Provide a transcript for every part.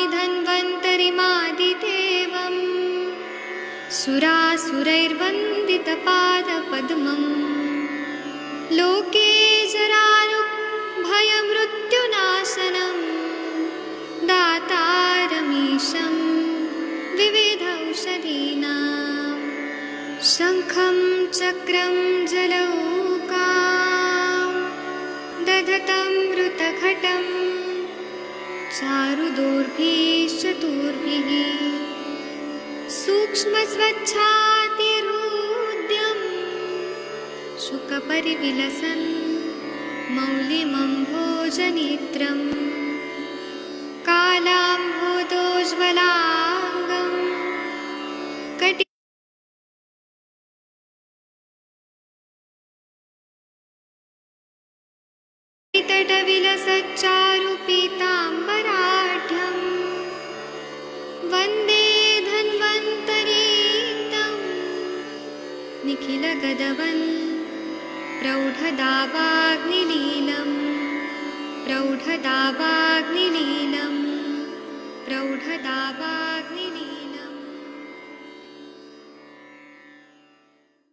नमामि धन्वन्तरिमादिदेवम् सुरासुरैर्वन्दितपादपद्मम् लोके जरारुभयमृत्युनाशनम् दातारमीशं विविधौषधीनां शङ्खं चक्रं जलौकां दधतं मृतघटं चारुदोर्भिश्चतुर्भिः सूक्ष्मस्वच्छातिरुद्यं शुकपरिविलसन् मौलिमम्भोजनेत्रम् कालाम्भोदोज्ज्वलाङ्गं कटितटविलसच्चारुपीताम्बराढ्यं वन्दे धन्वन्तरीतं निखिलगदवन् प्रौढदावाग्निलीलम् प्रौढदावाग्निलीलम् प्रौढदावाग्निलीलम्।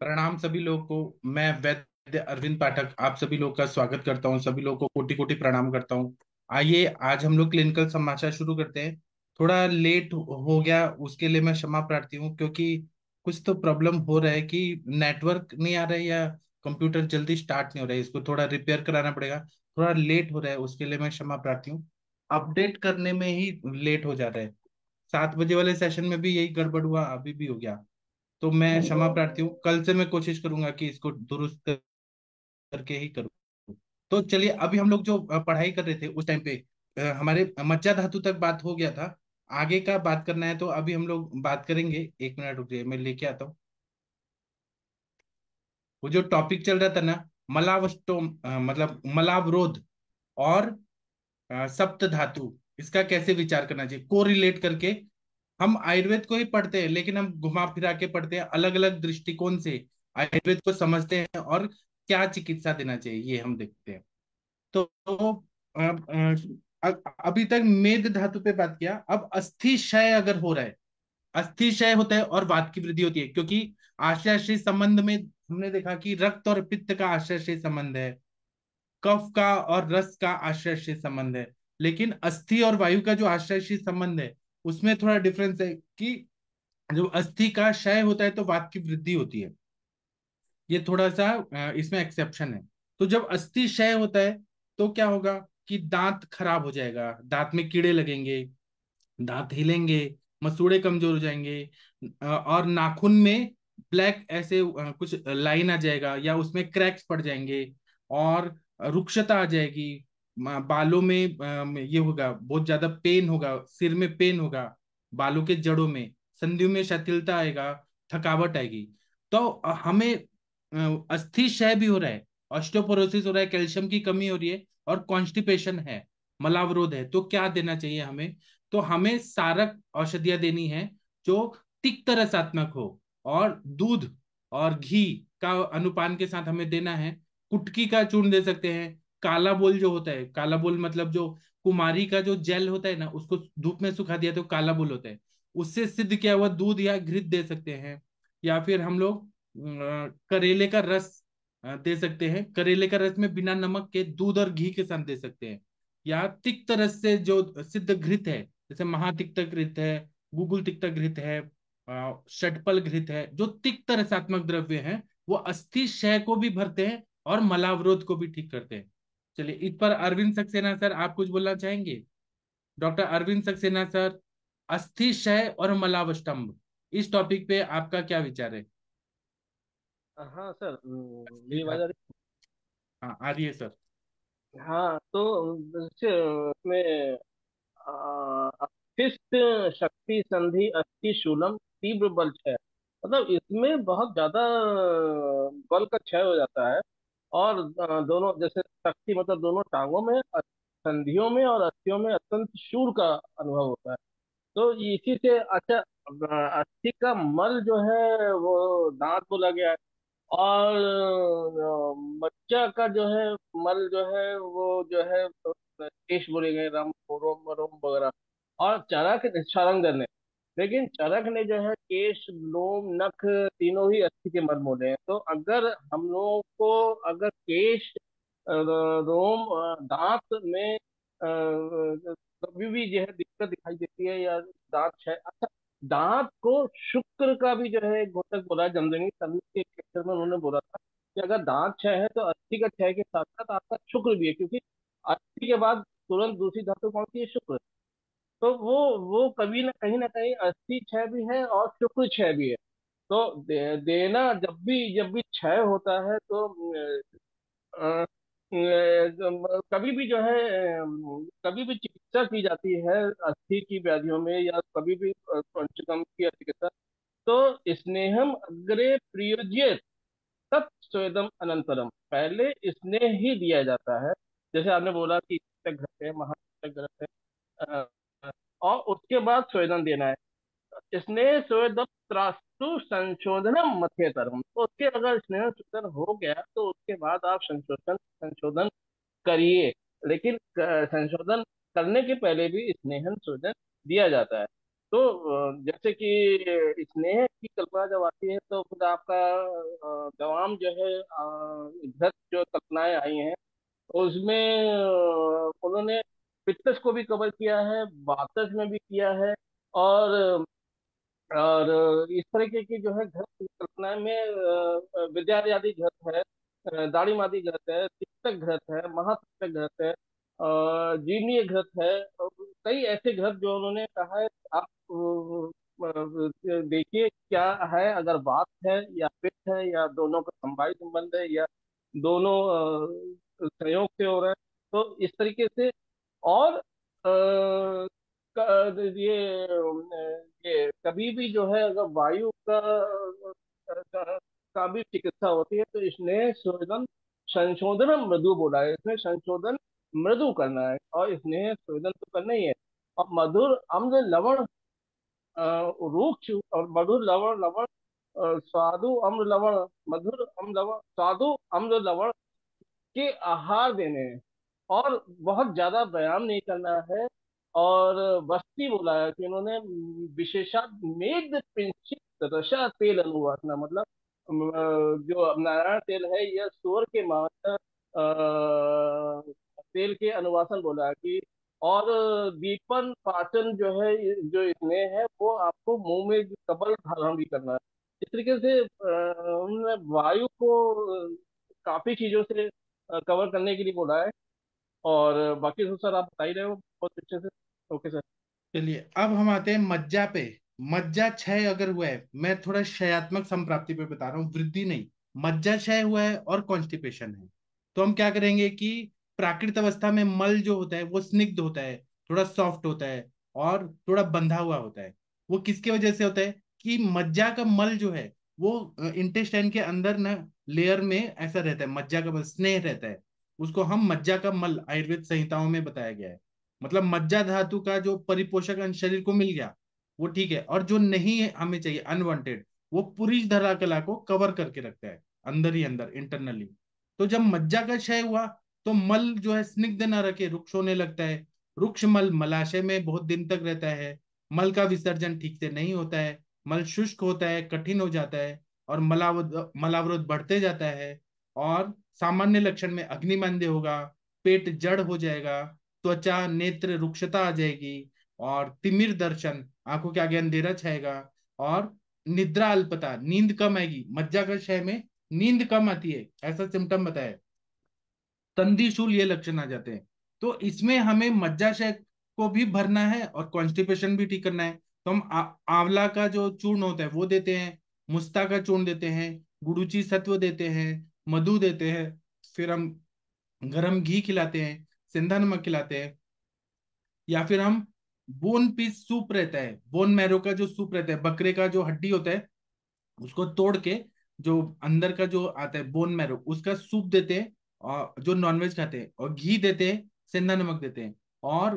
प्रणाम सभी लोगों को। मैं वैद्य अरविंद पाठक आप सभी लोग का स्वागत करता हूं। सभी लोगों को कोटि कोटि प्रणाम करता हूं। आइए आज हम लोग क्लिनिकल समाचार शुरू करते हैं। थोड़ा लेट हो गया, उसके लिए मैं क्षमा प्रार्थी हूँ, क्योंकि कुछ तो प्रॉब्लम हो रहा है कि नेटवर्क नहीं आ रहा है या कंप्यूटर जल्दी स्टार्ट नहीं हो रहा है। इसको थोड़ा रिपेयर कराना पड़ेगा। थोड़ा लेट हो रहा है, उसके लिए मैं क्षमा प्रार्थी हूँ। अपडेट करने में ही लेट हो जा रहा है। 7 बजे वाले सेशन में भी यही गड़बड़ हुआ, अभी भी हो गया। तो मैं क्षमा प्रार्थी हूँ। कल से मैं कोशिश करूंगा कि इसको दुरुस्त करके ही करूँ। तो चलिए, अभी हम लोग जो पढ़ाई कर रहे थे उस टाइम पे हमारे मज्जा धातु तक बात हो गया था। आगे का बात करना है, तो अभी हम लोग बात करेंगे। 1 मिनट रुकिए, मैं लेके आता हूँ। वो जो टॉपिक चल रहा था ना, मलावस्टोम मतलब मलावरोध और सप्त धातु, इसका कैसे विचार करना चाहिए को रिलेट करके। हम आयुर्वेद को ही पढ़ते हैं, लेकिन हम घुमा फिरा के पढ़ते हैं, अलग अलग दृष्टिकोण से आयुर्वेद को समझते हैं और क्या चिकित्सा देना चाहिए ये हम देखते हैं। तो अभी तक मेद धातु पे बात किया। अब अस्थि क्षय अगर हो रहा है, अस्थि क्षय होता है और वात की वृद्धि होती है, क्योंकि आश्रय संबंध में हमने देखा कि रक्त और पित्त का आश्रय संबंध है, कफ का और रस का आश्रय संबंध है। लेकिन अस्थि और वायु का जो आश्रय संबंध है, उसमें थोड़ा डिफरेंस है कि जब अस्थि का क्षय होता है तो वात की वृद्धि होती है। ये थोड़ा सा इसमें एक्सेप्शन है। तो जब अस्थि क्षय होता है तो क्या होगा कि दांत खराब हो जाएगा, दांत में कीड़े लगेंगे, दांत हिलेंगे, मसूड़े कमजोर हो जाएंगे, और नाखून में ब्लैक ऐसे कुछ लाइन आ जाएगा या उसमें क्रैक्स पड़ जाएंगे, और रुक्षता आ जाएगी। बालों में ये होगा, बहुत ज्यादा पेन होगा, सिर में पेन होगा, बालों के जड़ों में, संधियों में शिथिलता आएगा, थकावट आएगी। तो हमें अस्थि क्षय भी हो रहा है, ऑस्टियोपोरोसिस हो रहा है, कैल्शियम की कमी हो रही है, और कॉन्स्टिपेशन है, मलावरोध है। तो क्या देना चाहिए हमें? तो हमें सारक औषधियां देनी है जो तिक्त रसात्मक हो, और दूध और घी का अनुपान के साथ हमें देना है। कुटकी का चूर्ण दे सकते हैं। काला बोल जो होता है, काला बोल मतलब जो कुमारी का जो जेल होता है ना, उसको धूप में सुखा दिया तो काला बोल होता है, उससे सिद्ध किया हुआ दूध या घृत दे सकते हैं। या फिर हम लोग करेले का रस दे सकते हैं। करेले का रस में बिना नमक के दूध और घी के साथ दे सकते हैं। या तिक्त रस से जो सिद्ध घृत है, जैसे महातिक्त घृत है, गुगुल तिक्त घृत है, षटपल घृत है, जो तिक्त रसात्मक द्रव्य हैं, वो अस्थि क्षय को भी भरते हैं और मलावरोध को भी ठीक करते हैं। चलिए, इस पर अरविंद सक्सेना सर आप कुछ बोलना चाहेंगे? डॉक्टर अरविंद सक्सेना सर, अस्थि क्षय और मलावष्टम्भ, इस टॉपिक पे आपका क्या विचार है? हाँ सर, मेरी आवाज आ रही हाँ, आ रही है सर। है? हाँ, तो जैसे इसमें अस्थिष्ट शक्ति संधि अस्थि शूलम तीव्र बल क्षय, मतलब इसमें बहुत ज्यादा बल का क्षय हो जाता है। और दोनों जैसे शक्ति मतलब दोनों टांगों में, संधियों में और अस्थियों में अत्यंत शूल का अनुभव होता है। तो इसी से अच्छा, अस्थि का मल जो है वो दांत बोला गया है। और मज्जा का जो है मल जो है वो जो है केश बोले गए, राम रोम रोम वगैरह। और चरक शारंगधर ने। लेकिन चरक ने जो है केश लोम नख तीनों ही अस्थि के मर्म होते हैं। तो अगर हम लोगों को अगर केश रोम दांत में कभी भी जो है दिक्कत दिखाई देती है या दांत है, अच्छा, दांत को शुक्र का भी जो है एक घटक बोला है जमदग्नि संधि के लेक्चर में उन्होंने बोला था कि अगर दांत क्षय है तो अस्थि का क्षय के साथ साथ आपका शुक्र भी है, क्योंकि अस्थि के बाद तुरंत दूसरी धातु कौन सी है? शुक्र। तो वो कभी ना कहीं अस्थि क्षय भी है और शुक्र क्षय भी है। तो देना जब भी क्षय होता है तो कभी भी जो है कभी भी चिकित्सा की जाती है अस्थि की व्याधियों में, या कभी भी पंचकर्म की चिकित्सा, तो स्नेहम अग्रे प्रयुज्येत तत् स्वेदम अनंतरम, पहले स्नेह ही दिया जाता है। जैसे आपने बोला कि घृत है, महाघृत है, और उसके बाद स्वेदन देना है। स्नेह स्वेदम त्रास्तु संशोधनम मध्यतरम, तो उसके अगर स्नेह शोधन हो गया तो उसके बाद आप संशोधन संशोधन करिए। लेकिन संशोधन करने के पहले भी स्नेहन शोधन दिया जाता है। तो जैसे कि स्नेह की कल्पना जब आती है तो खुद आपका तमाम जो है घृत जो कल्पनाएं आई हैं, उसमें उन्होंने पित्तस को भी कवर किया है, वातस में भी किया है, और इस तरीके की जो है घृत कल्पनाएं में विद्यादि घृत है, दाड़ीमादी घृत है, तिक्तक घृत है, महातिक्तक घृत है, जीर्णीय घृत है, और कई ऐसे घृत जो उन्होंने कहा है। आप देखिए क्या है, अगर वात है या पित्त है या दोनों का समवायी संबंध है या दोनों संयोग से हो रहे हैं, तो इस तरीके से। और ये कभी भी जो है अगर वायु का भी चिकित्सा होती है तो इसने संशोधन संशोधन मृदु बोला है, इसमें संशोधन मृदु करना है, और इसने संशोधन तो करना ही है। और मधुर अम्ल लवण रूक्ष और मधुर लवण लवण स्वादु अम्ल लवण, मधुर अम्ल लवण स्वादु अम्ल लवण के आहार देने हैं। और बहुत ज्यादा व्यायाम नहीं करना है। और वस्ती बोला है कि उन्होंने विशेषात मेद पिंचित रसा तेल अनुवासना, मतलब जो नारायण तेल है यह सूअर के मांस तेल के अनुवासन बोला है कि। और दीपन पाचन जो है जो इसमें है वो आपको मुंह में कबल धारण भी करना है। इस तरीके से उन्होंने वायु को काफी चीजों से कवर करने के लिए बोला है। और बाकी तो सर आप बता ही रहे हो बहुत अच्छे से। Okay sir. चलिए अब हम आते हैं मज्जा पे। मज्जा क्षय अगर हुआ है, मैं थोड़ा क्षयात्मक संप्राप्ति पे बता रहा हूँ, वृद्धि नहीं। मज्जा क्षय हुआ है और कॉन्स्टिपेशन है, तो हम क्या करेंगे कि प्राकृत अवस्था में मल जो होता है वो स्निग्ध होता है, थोड़ा सॉफ्ट होता है और थोड़ा बंधा हुआ होता है। वो किसकी वजह से होता है कि मज्जा का मल जो है वो इंटेस्टाइन के अंदर ना लेयर में ऐसा रहता है, मज्जा का मल स्नेह रहता है। उसको हम मज्जा का मल आयुर्वेद संहिताओं में बताया गया है। मतलब मज्जा धातु का जो परिपोषक अंश शरीर को मिल गया वो ठीक है, और जो नहीं है हमें चाहिए अनवांटेड, वो पूरी धरा कला को कवर करके रखता है अंदर ही अंदर इंटरनली। तो जब मज्जा का क्षय हुआ तो मल जो है स्निग्ध न रखे रुक्ष होने लगता है। रुक्ष मल मलाशय में बहुत दिन तक रहता है, मल का विसर्जन ठीक से नहीं होता है, मल शुष्क होता है, कठिन हो जाता है, और मलावरोध बढ़ते जाता है। और सामान्य लक्षण में अग्निमंद्य होगा, पेट जड़ हो जाएगा, त्वचा नेत्र रुक्षता आ जाएगी, और तिमिर दर्शन, आंखों के आगे अंधेरा छाएगा, और निद्रा अल्पता, नींद कम आएगी। मज्जा का क्षय में नींद कम आती है, ऐसा सिम्टम बताया। तंदीशूल ये लक्षण आ जाते हैं। तो इसमें हमें मज्जाशय को भी भरना है और कॉन्स्टिपेशन भी ठीक करना है। तो हम आंवला का जो चूर्ण होता है वो देते हैं, मुस्ता का चूर्ण देते हैं, गुड़ुची सत्व देते हैं, मधु देते हैं, फिर हम गरम घी खिलाते हैं, सिंधा नमक खिलाते हैं, या फिर हम बोन पीस सूप रहता है, बोन मैरो का जो सूप रहता है, बकरे का जो हड्डी होता है उसको तोड़ के जो अंदर का जो आता है बोन मैरो उसका सूप देते हैं, और जो नॉनवेज खाते हैं, और घी देते हैं, सेंधा नमक देते हैं। और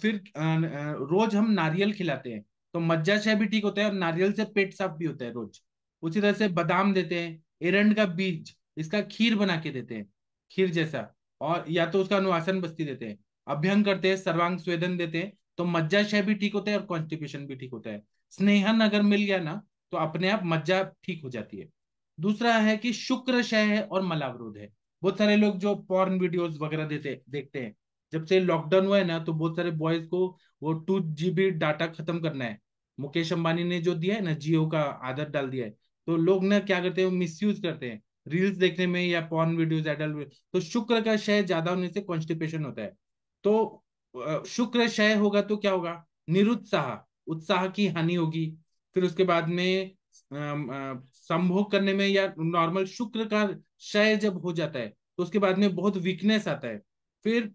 फिर रोज हम नारियल खिलाते हैं, तो मज्जाशय भी ठीक होता है और नारियल से पेट साफ भी होता है रोज। उसी तरह से बादाम देते हैं, एरंड का बीज, इसका खीर बना के देते हैं, खीर जैसा, और या तो उसका अनुवासन बस्ती देते हैं। अभ्यंग करते हैं, सर्वांग स्वेदन देते हैं, तो मज्जाशय भी ठीक होता है और कॉन्स्टिपेशन भी ठीक होता है। स्नेहन अगर मिल गया ना तो अपने आप मज्जा ठीक हो जाती है। दूसरा है कि शुक्रशय है और मलावरोध है। बहुत सारे लोग जो पॉर्न वीडियोस वगैरह देखते हैं, जब से लॉकडाउन हुआ है ना तो बहुत सारे बॉयज को वो 2 GB डाटा खत्म करना है। मुकेश अंबानी ने जो दिया है ना, जियो का आदत डाल दिया है। तो लोग ना क्या करते हैं, मिस यूज करते हैं रील्स देखने में या पॉर्न वीडियोस एडल्ट। तो शुक्र का क्षय ज्यादा होने से कॉन्स्टिपेशन होता है। तो शुक्र क्षय होगा तो क्या होगा, निरुत्साह, उत्साह की हानि होगी। फिर उसके बाद में संभोग करने में या नॉर्मल शुक्र का क्षय जब हो जाता है तो उसके बाद में बहुत वीकनेस आता है। फिर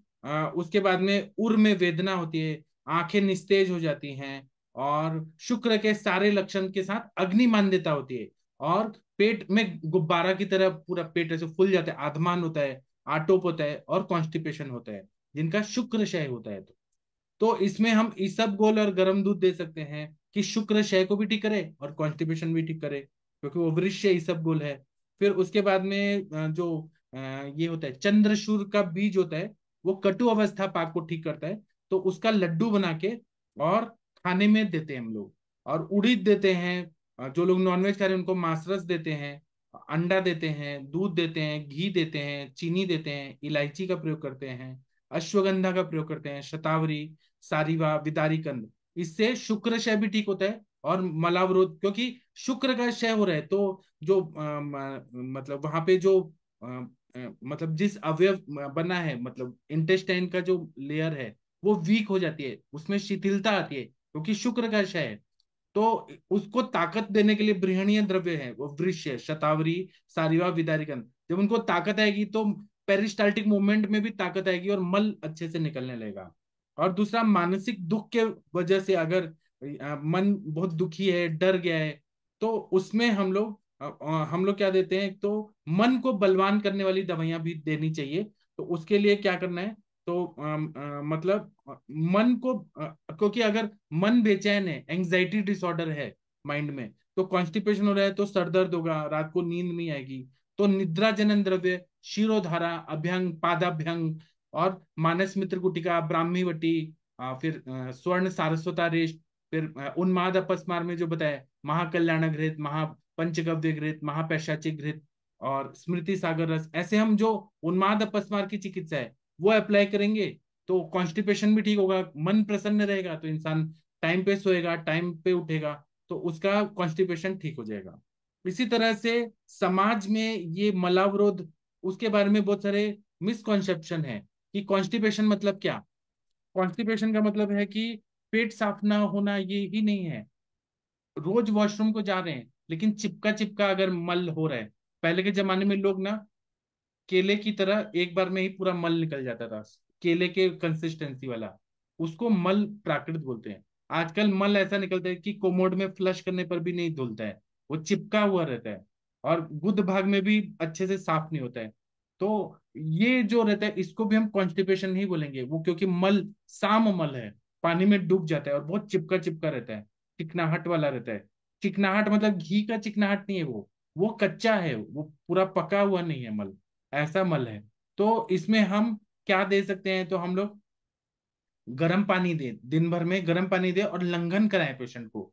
उसके बाद में उर में वेदना होती है, आंखें निस्तेज हो जाती हैं, और शुक्र के सारे लक्षण के साथ अग्नि मान्यता होती है। और पेट में गुब्बारा की तरह पूरा पेट ऐसे फूल जाता है, आधमान होता है, आटोप होता है और कॉन्स्टिपेशन होता है, जिनका शुक्र क्षय होता है। तो इसमें हम इसबगोल और गर्म दूध दे सकते हैं कि शुक्र क्षय को भी ठीक करे और कॉन्स्टिपेशन भी ठीक करे, क्योंकि वो वृक्ष इसबगोल है। फिर उसके बाद में जो ये होता है चंद्रशूर का बीज होता है, वो कटु अवस्था पाक को ठीक करता है। तो उसका लड्डू बना के और खाने में देते हैं हम लोग। और उड़ीद देते हैं, जो लोग नॉनवेज खा रहे हैं उनको मांसरस देते हैं, अंडा देते हैं, दूध देते हैं, घी देते हैं, चीनी देते हैं, इलायची का प्रयोग करते हैं, अश्वगंधा का प्रयोग करते हैं, शतावरी, सारीवा, विदारी कंद। इससे शुक्र क्षय भी ठीक होता है और मलावरोध, क्योंकि शुक्र का क्षय हो रहा है तो जो मतलब वहां पे जो मतलब जिस अवयव बना है, मतलब इंटेस्टाइन का जो लेयर है वो वीक हो जाती है, उसमें शिथिलता आती है क्योंकि शुक्र का क्षय है। तो उसको ताकत देने के लिए बृहणीय द्रव्य है वो वृक्ष है, शतावरी, सारीवा, विदारिकन। जब उनको ताकत आएगी तो पेरिस्टाल्टिक मूवमेंट में भी ताकत आएगी और मल अच्छे से निकलने लगेगा। और दूसरा, मानसिक दुख के वजह से अगर मन बहुत दुखी है, डर गया है, तो उसमें हम लोग क्या देते हैं, तो मन को बलवान करने वाली दवाइयां भी देनी चाहिए। तो उसके लिए क्या करना है, तो मतलब मन को क्योंकि अगर मन बेचैन है, एंग्जाइटी डिसऑर्डर है माइंड में, तो कॉन्स्टिपेशन हो रहा है तो सर दर्द होगा, रात को नींद नहीं आएगी। तो निद्रा जनन द्रव्य, क्षीरोधारा, अभ्यंग, पादाभ्यंग और मानस मित्र गुटिका, ब्राह्मी वटी, फिर स्वर्ण सारस्वता रेष्ट, फिर उन्माद अपस्मार में जो बताया, महाकल्याण घृत, महापंचगव्य घृत, महापैशाचिक घृत और स्मृति सागर रस, ऐसे हम जो उन्माद अपस्मार की चिकित्सा है वो अप्लाई करेंगे तो कॉन्स्टिपेशन भी ठीक होगा, मन प्रसन्न रहेगा, तो इंसान टाइम पे सोएगा, टाइम पे उठेगा, तो उसका कॉन्स्टिपेशन ठीक हो जाएगा। इसी तरह से समाज में ये मलावरोध, उसके बारे में बहुत सारे मिसकॉन्सेप्शन है कि कॉन्स्टिपेशन मतलब क्या। कॉन्स्टिपेशन का मतलब है कि पेट साफ ना होना, ये ही नहीं है। रोज वॉशरूम को जा रहे हैं लेकिन चिपका चिपका अगर मल हो रहा है। पहले के जमाने में लोग ना केले की तरह एक बार में ही पूरा मल निकल जाता था, केले के कंसिस्टेंसी वाला, उसको मल प्राकृत बोलते हैं। आजकल मल ऐसा निकलता है कि कोमोड में फ्लश करने पर भी नहीं धुलता है, वो चिपका हुआ रहता है और गुद भाग में भी अच्छे से साफ नहीं होता है। तो ये जो रहता है इसको भी हम कॉन्स्टिपेशन ही बोलेंगे, वो क्योंकि मल साम मल है, पानी में डूब जाता है और बहुत चिपका चिपका रहता है, चिकनाहट वाला रहता है। चिकनाहट मतलब घी का चिकनाहट नहीं है, वो कच्चा है, वो पूरा पका हुआ नहीं है मल, ऐसा मल है। तो इसमें हम क्या दे सकते हैं, तो हम लोग गर्म पानी दे, दिन भर में गर्म पानी दे और लंघन कराएं पेशेंट को,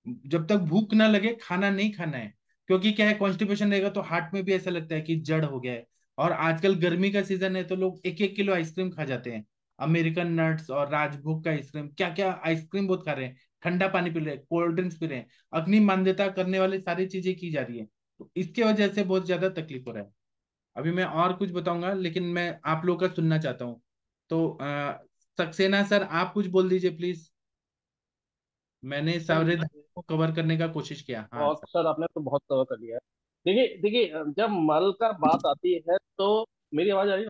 जब तक भूख ना लगे खाना नहीं खाना है। क्योंकि क्या है, कॉन्स्टिपेशन रहेगा तो हार्ट में भी ऐसा लगता है कि जड़ हो गया है। और आजकल गर्मी का सीजन है तो लोग 1-1 किलो आइसक्रीम खा जाते हैं, अमेरिकन नट्स और राजभोग का आइसक्रीम, क्या क्या आइसक्रीम बहुत खा रहे हैं, ठंडा पानी पी रहे हैं, कोल्ड ड्रिंक्स पी रहे हैं, अग्नि मान्यता करने वाली सारी चीजें की जा रही है। तो इसके वजह से बहुत ज्यादा तकलीफ हो रहा है। अभी मैं और कुछ बताऊंगा लेकिन मैं आप लोग का सुनना चाहता हूँ। तो सक्सेना सर, आप कुछ बोल दीजिए प्लीज। मैंने सारे सर धागे को कवर करने का कोशिश किया, हाँ बहुत सर। सर आपने तो बहुत कवर कर लिया है। देखिए देखिए, जब मल का बात आती है तो मेरी आवाज आ रही है।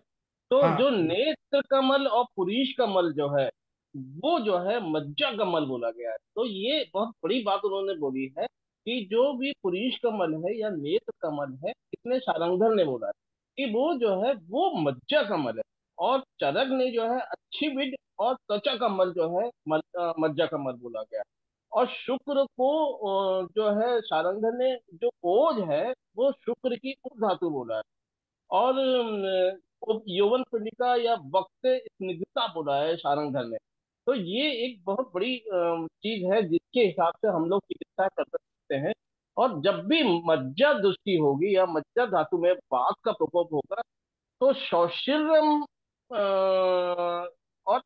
तो हाँ, जो नेत्र कमल और पुरीष कमल जो है, वो जो है मज्जा कमल बोला गया है। तो ये बहुत बड़ी बात उन्होंने बोली है कि जो भी पुरीष कमल है या नेत्र कमल है, इसने शारंगधर ने बोला है कि वो जो है वो मज्जा कमल है। और चरक ने जो है अच्छी विद और त्वचा कमल जो है मज्जा कमल बोला गया है। और शुक्र को जो है शारंगधर ने जो ओज है वो शुक्र की उप धातु बोला है। और यौवन पिंडिका या वक्त स्निग्धता बोला है शारंगधर ने। तो ये एक बहुत बड़ी चीज है जिसके हिसाब से हम लोग चिकित्सा कर सकते हैं। और जब भी मज्जा दृष्टि होगी या मज्जा धातु में वात का प्रकोप होगा, तो शौशिरम और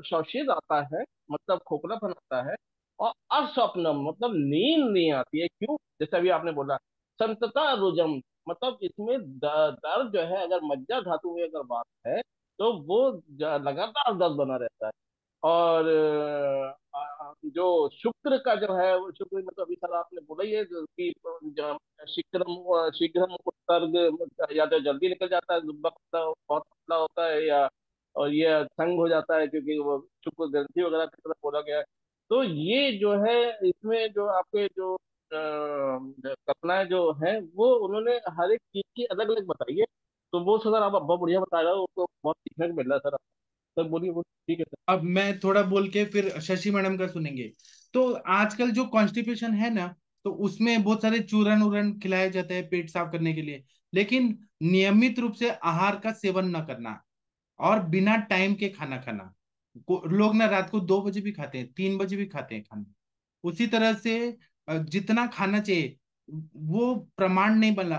शौशिर आता है, मतलब खोखलापन आता है। और अस्वप्नम मतलब नींद नहीं आती है। क्यों? जैसे अभी आपने बोला संतता रुजम, मतलब इसमें दर्द जो है, अगर मज्जा धातु में अगर बात है, तो वो लगातार दर्द बना रहता है। और जो शुक्र का जो है, वो शुक्र मतलब अभी सर आपने बोला ही है कि शीघ्रम शीघ्रम उत्सर्ग, या तो जल्दी निकल जाता है, दुब्बा पतला बहुत पतला होता है, या और ये तंग हो जाता है क्योंकि वो शुक्र ग्रंथि वगैरह की तरफ बोला गया है। तो ये जो है, इसमें जो आपके जो कल्पनाएं जो है, वो उन्होंने हर एक चीज की अलग अलग बताई है। तो वो सर आप बहुत बढ़िया बता रहे हो, उसको बहुत सीखने को मिल रहा है सर। सर बोलिए, वो ठीक है सर। अब मैं थोड़ा बोल के फिर शशि मैडम का सुनेंगे। तो आजकल जो कॉन्स्टिपेशन है ना, तो उसमें बहुत सारे चूरन उरन खिलाए जाते हैं पेट साफ करने के लिए, लेकिन नियमित रूप से आहार का सेवन न करना और बिना टाइम के खाना खाना। लोग ना रात को 2 बजे भी खाते हैं, 3 बजे भी खाते हैं खाना। उसी तरह से जितना खाना चाहिए वो प्रमाण नहीं बना।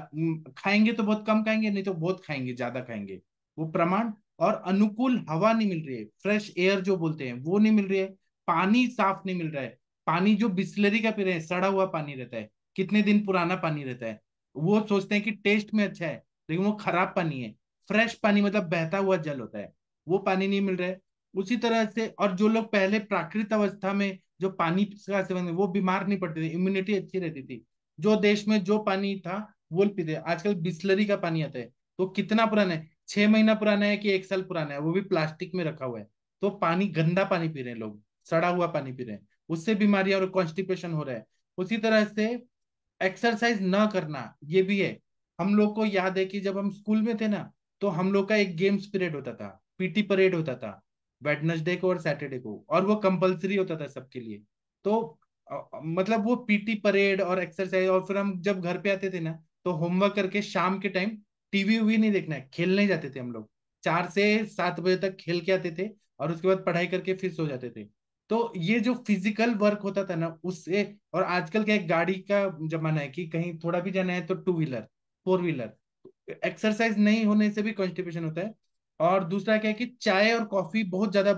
खाएंगे तो बहुत कम खाएंगे, नहीं तो बहुत खाएंगे, ज्यादा खाएंगे। वो प्रमाण। और अनुकूल हवा नहीं मिल रही है, फ्रेश एयर जो बोलते हैं वो नहीं मिल रही है। पानी साफ नहीं मिल रहा है। पानी जो बिस्लरी का पी रहे हैं, सड़ा हुआ पानी रहता है, कितने दिन पुराना पानी रहता है। वो सोचते हैं कि टेस्ट में अच्छा है, लेकिन वो खराब पानी है। फ्रेश पानी मतलब बहता हुआ जल होता है, वो पानी नहीं मिल रहा है। उसी तरह से, और जो लोग पहले प्राकृत अवस्था में जो पानी का सेवन, वो बीमार नहीं पड़ते थे, इम्यूनिटी अच्छी रहती थी। जो देश में जो पानी था वो पीते। आजकल बिस्लरी का पानी आता है, तो कितना पुराना है, 6 महीना पुराना है कि 1 साल पुराना है, वो भी प्लास्टिक में रखा हुआ है। तो पानी, गंदा पानी पी रहे हैं लोग, सड़ा हुआ पानी पी रहे हैं, उससे बीमारियां और कॉन्स्टिपेशन हो रहा है। उसी तरह से एक्सरसाइज न करना, ये भी है। हम लोग को याद है कि जब हम स्कूल में थे ना, तो हम लोग का एक गेम्स पीरियड होता था, पीटी परेड होता था, वेडनेसडे को और सैटरडे को, और वो कंपलसरी होता था सबके लिए। तो मतलब वो पीटी परेड और एक्सरसाइज, और फिर हम जब घर पे आते थे ना, तो होमवर्क करके शाम के टाइम टीवी वी नहीं देखना है, खेलने जाते थे हम लोग। 4 से 7 बजे तक खेल के आते थे, और उसके बाद पढ़ाई करके फिर सो जाते थे। तो ये जो फिजिकल वर्क होता था ना उससे, और आजकल क्या है, गाड़ी का जमाना है कि कहीं थोड़ा भी जाना है तो two wheeler, four wheeler, exercise नहीं होने से भी कॉन्स्टिपेशन होता है। और दूसरा क्या है कि चाय और कॉफी बहुत ज्यादा